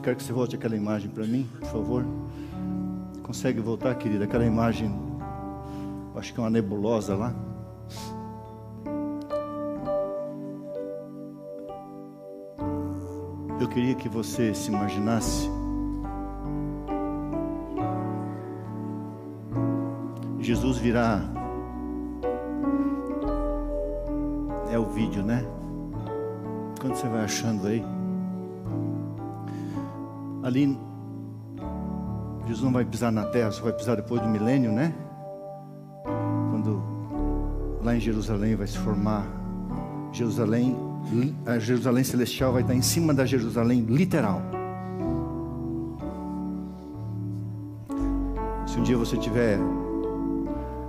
Quero que você volte aquela imagem para mim, por favor. Consegue voltar, querida? Aquela imagem, acho que é uma nebulosa lá. Eu queria que você se imaginasse Jesus virá. É o vídeo, né? Quando você vai achando aí, ali Jesus não vai pisar na terra, só vai pisar depois do milênio, né? Quando lá em Jerusalém vai se formar Jerusalém. A Jerusalém celestial vai estar em cima da Jerusalém literal. Se um dia você tiver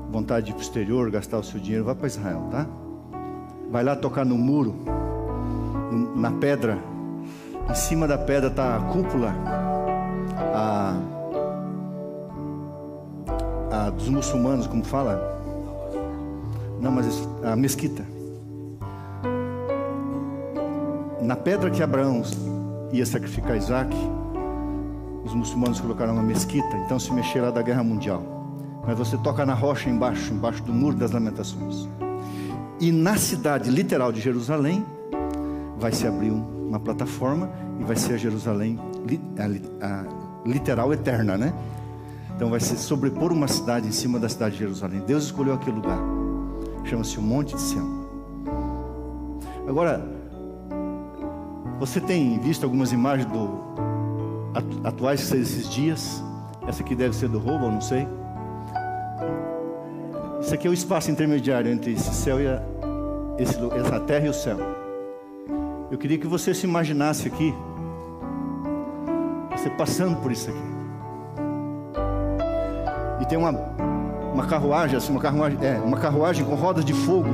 vontade de ir para o exterior, gastar o seu dinheiro, vá para Israel, tá? Vai lá tocar no muro, na pedra. Em cima da pedra está a cúpula a dos muçulmanos, como fala? Não, mas a mesquita. Na pedra que Abraão ia sacrificar Isaac, os muçulmanos colocaram uma mesquita. Então se mexer lá da guerra mundial. Mas você toca na rocha embaixo do muro das lamentações. E na cidade literal de Jerusalém vai se abrir uma plataforma e vai ser a Jerusalém a literal eterna, né? Então vai se sobrepor uma cidade em cima da cidade de Jerusalém. Deus escolheu aquele lugar. Chama-se o Monte de Sião. Agora, você tem visto algumas imagens atuais que saíram esses dias? Essa aqui deve ser do Hubble, não sei. Isso aqui é o espaço intermediário entre esse céu e essa terra e o céu. Eu queria que você se imaginasse aqui, você passando por isso aqui. E tem uma carruagem, assim, uma carruagem com rodas de fogo,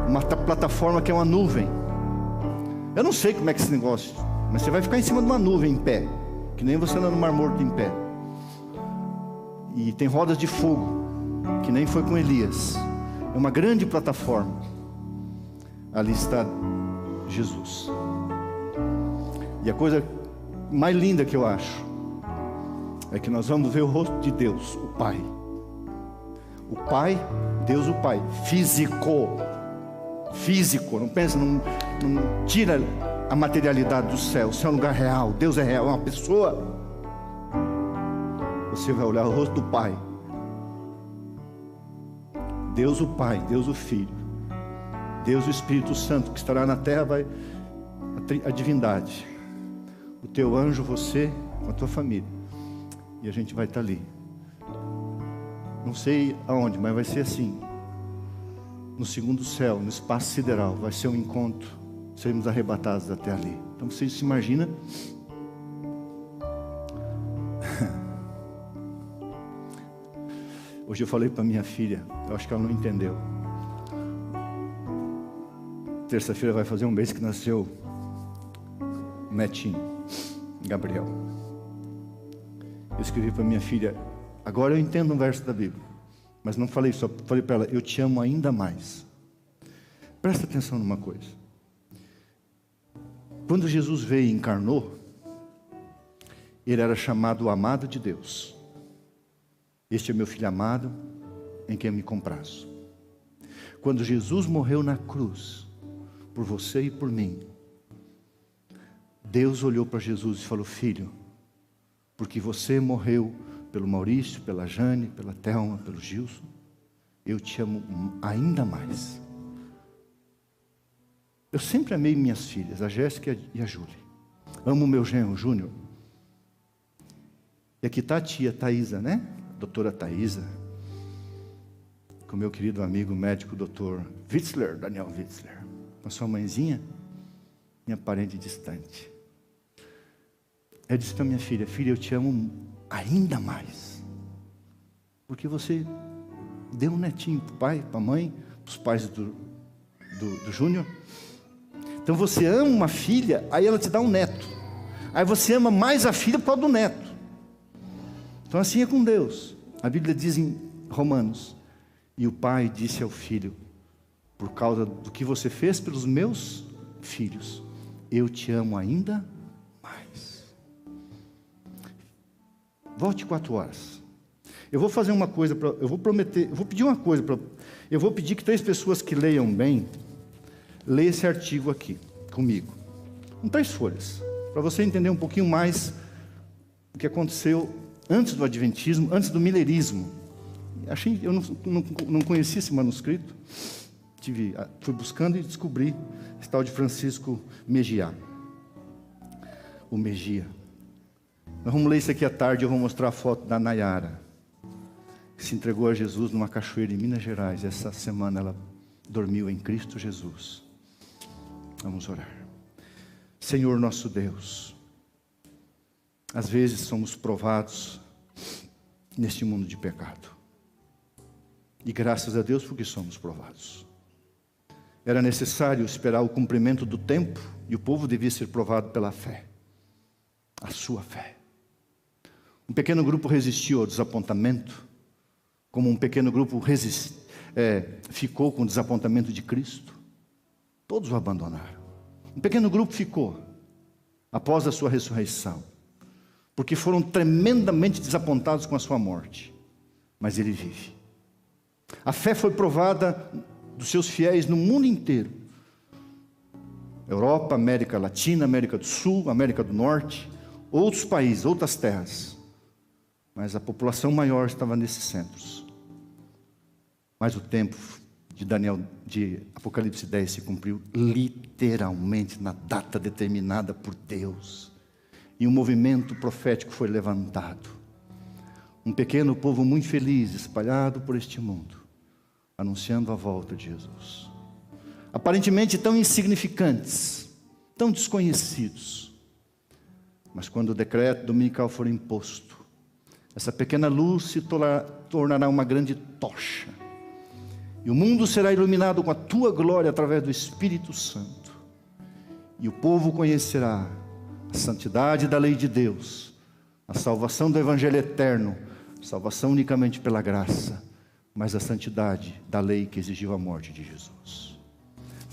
uma plataforma que é uma nuvem. Eu não sei como é que é esse negócio, mas você vai ficar em cima de uma nuvem em pé, que nem você anda no Mar Morto em pé. E tem rodas de fogo, que nem foi com Elias. É uma grande plataforma. Ali está Jesus. E a coisa mais linda que eu acho é que nós vamos ver o rosto de Deus, o Pai. O Pai Deus o Pai, físico, não pensa, não tira a materialidade do céu. O céu é um lugar real, Deus é real, é uma pessoa. Você vai olhar o rosto do Pai, Deus o Pai, Deus o Filho, Deus o Espírito Santo, que estará na terra, vai a divindade, o teu anjo, você, com a tua família, e a gente vai estar ali. Não sei aonde, mas vai ser assim. No segundo céu, no espaço sideral, vai ser um encontro. Seremos arrebatados até ali. Então você se imagina. Hoje eu falei para minha filha, eu acho que ela não entendeu. Terça-feira vai fazer um mês que nasceu o netinho, Gabriel. Eu escrevi para minha filha, agora eu entendo um verso da Bíblia, mas não falei só, falei para ela, eu te amo ainda mais. Presta atenção numa coisa. Quando Jesus veio e encarnou, ele era chamado o amado de Deus. Este é meu filho amado, em quem eu me comprazo. Quando Jesus morreu na cruz, por você e por mim, Deus olhou para Jesus e falou, filho, porque você morreu pelo Maurício, pela Jane, pela Thelma, pelo Gilson, eu te amo ainda mais. Eu sempre amei minhas filhas, a Jéssica e a Júlia. Amo o meu genro, Júnior. E aqui está a tia Thaisa, né? Doutora Thaisa. Com meu querido amigo médico, doutor Witzler, Daniel Witzler. Com a sua mãezinha, minha parente distante. Eu disse para minha filha, filha, eu te amo ainda mais. Porque você deu um netinho para o pai, para a mãe, para os pais do Júnior. Então você ama uma filha, aí ela te dá um neto. Aí você ama mais a filha por causa do neto. Então assim é com Deus. A Bíblia diz em Romanos, e o pai disse ao filho, por causa do que você fez pelos meus filhos, eu te amo ainda mais. Volte 4 horas. Eu vou fazer uma coisa, eu vou prometer, eu vou pedir uma coisa, eu vou pedir que 3 pessoas que leiam bem, leia esse artigo aqui, comigo. Com 3 folhas, para você entender um pouquinho mais o que aconteceu antes do Adventismo, antes do Milerismo. Eu não conhecia esse manuscrito, fui buscando e descobri esse tal de Francisco Mejia. O Mejia. Nós vamos ler isso aqui à tarde, eu vou mostrar a foto da Nayara, que se entregou a Jesus numa cachoeira em Minas Gerais. Essa semana ela dormiu em Cristo Jesus. Vamos orar. Senhor nosso Deus, às vezes somos provados neste mundo de pecado. E graças a Deus porque somos provados. Era necessário esperar o cumprimento do tempo e o povo devia ser provado pela fé. A sua fé. Um pequeno grupo resistiu ao desapontamento, como um pequeno grupo ficou com o desapontamento de Cristo. Todos o abandonaram. Um pequeno grupo ficou após a sua ressurreição, porque foram tremendamente desapontados com a sua morte. Mas ele vive. A fé foi provada dos seus fiéis no mundo inteiro. Europa, América Latina, América do Sul, América do Norte, outros países, outras terras. Mas a população maior estava nesses centros. Mas o tempo de Apocalipse 10 se cumpriu literalmente na data determinada por Deus. E um movimento profético foi levantado. Um pequeno povo muito feliz, espalhado por este mundo, anunciando a volta de Jesus. Aparentemente tão insignificantes, tão desconhecidos. Mas quando o decreto dominical for imposto, essa pequena luz se tornará uma grande tocha. E o mundo será iluminado com a tua glória através do Espírito Santo. E o povo conhecerá a santidade da lei de Deus, a salvação do Evangelho eterno, salvação unicamente pela graça, mas a santidade da lei que exigiu a morte de Jesus.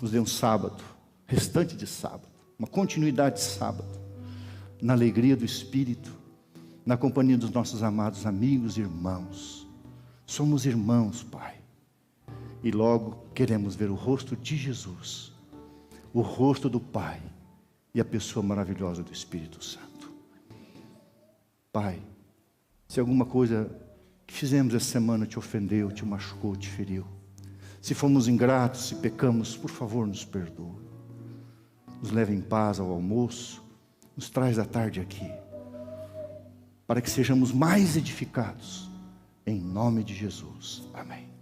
Nos dê um sábado, restante de sábado, uma continuidade de sábado, na alegria do Espírito, na companhia dos nossos amados amigos e irmãos. Somos irmãos, Pai. e logo queremos ver o rosto de Jesus, o rosto do Pai e a pessoa maravilhosa do Espírito Santo. Pai, se alguma coisa que fizemos essa semana te ofendeu, te machucou, te feriu, se fomos ingratos, se pecamos, por favor, nos perdoa. Nos leve em paz ao almoço, nos traz à tarde aqui, para que sejamos mais edificados, em nome de Jesus. Amém.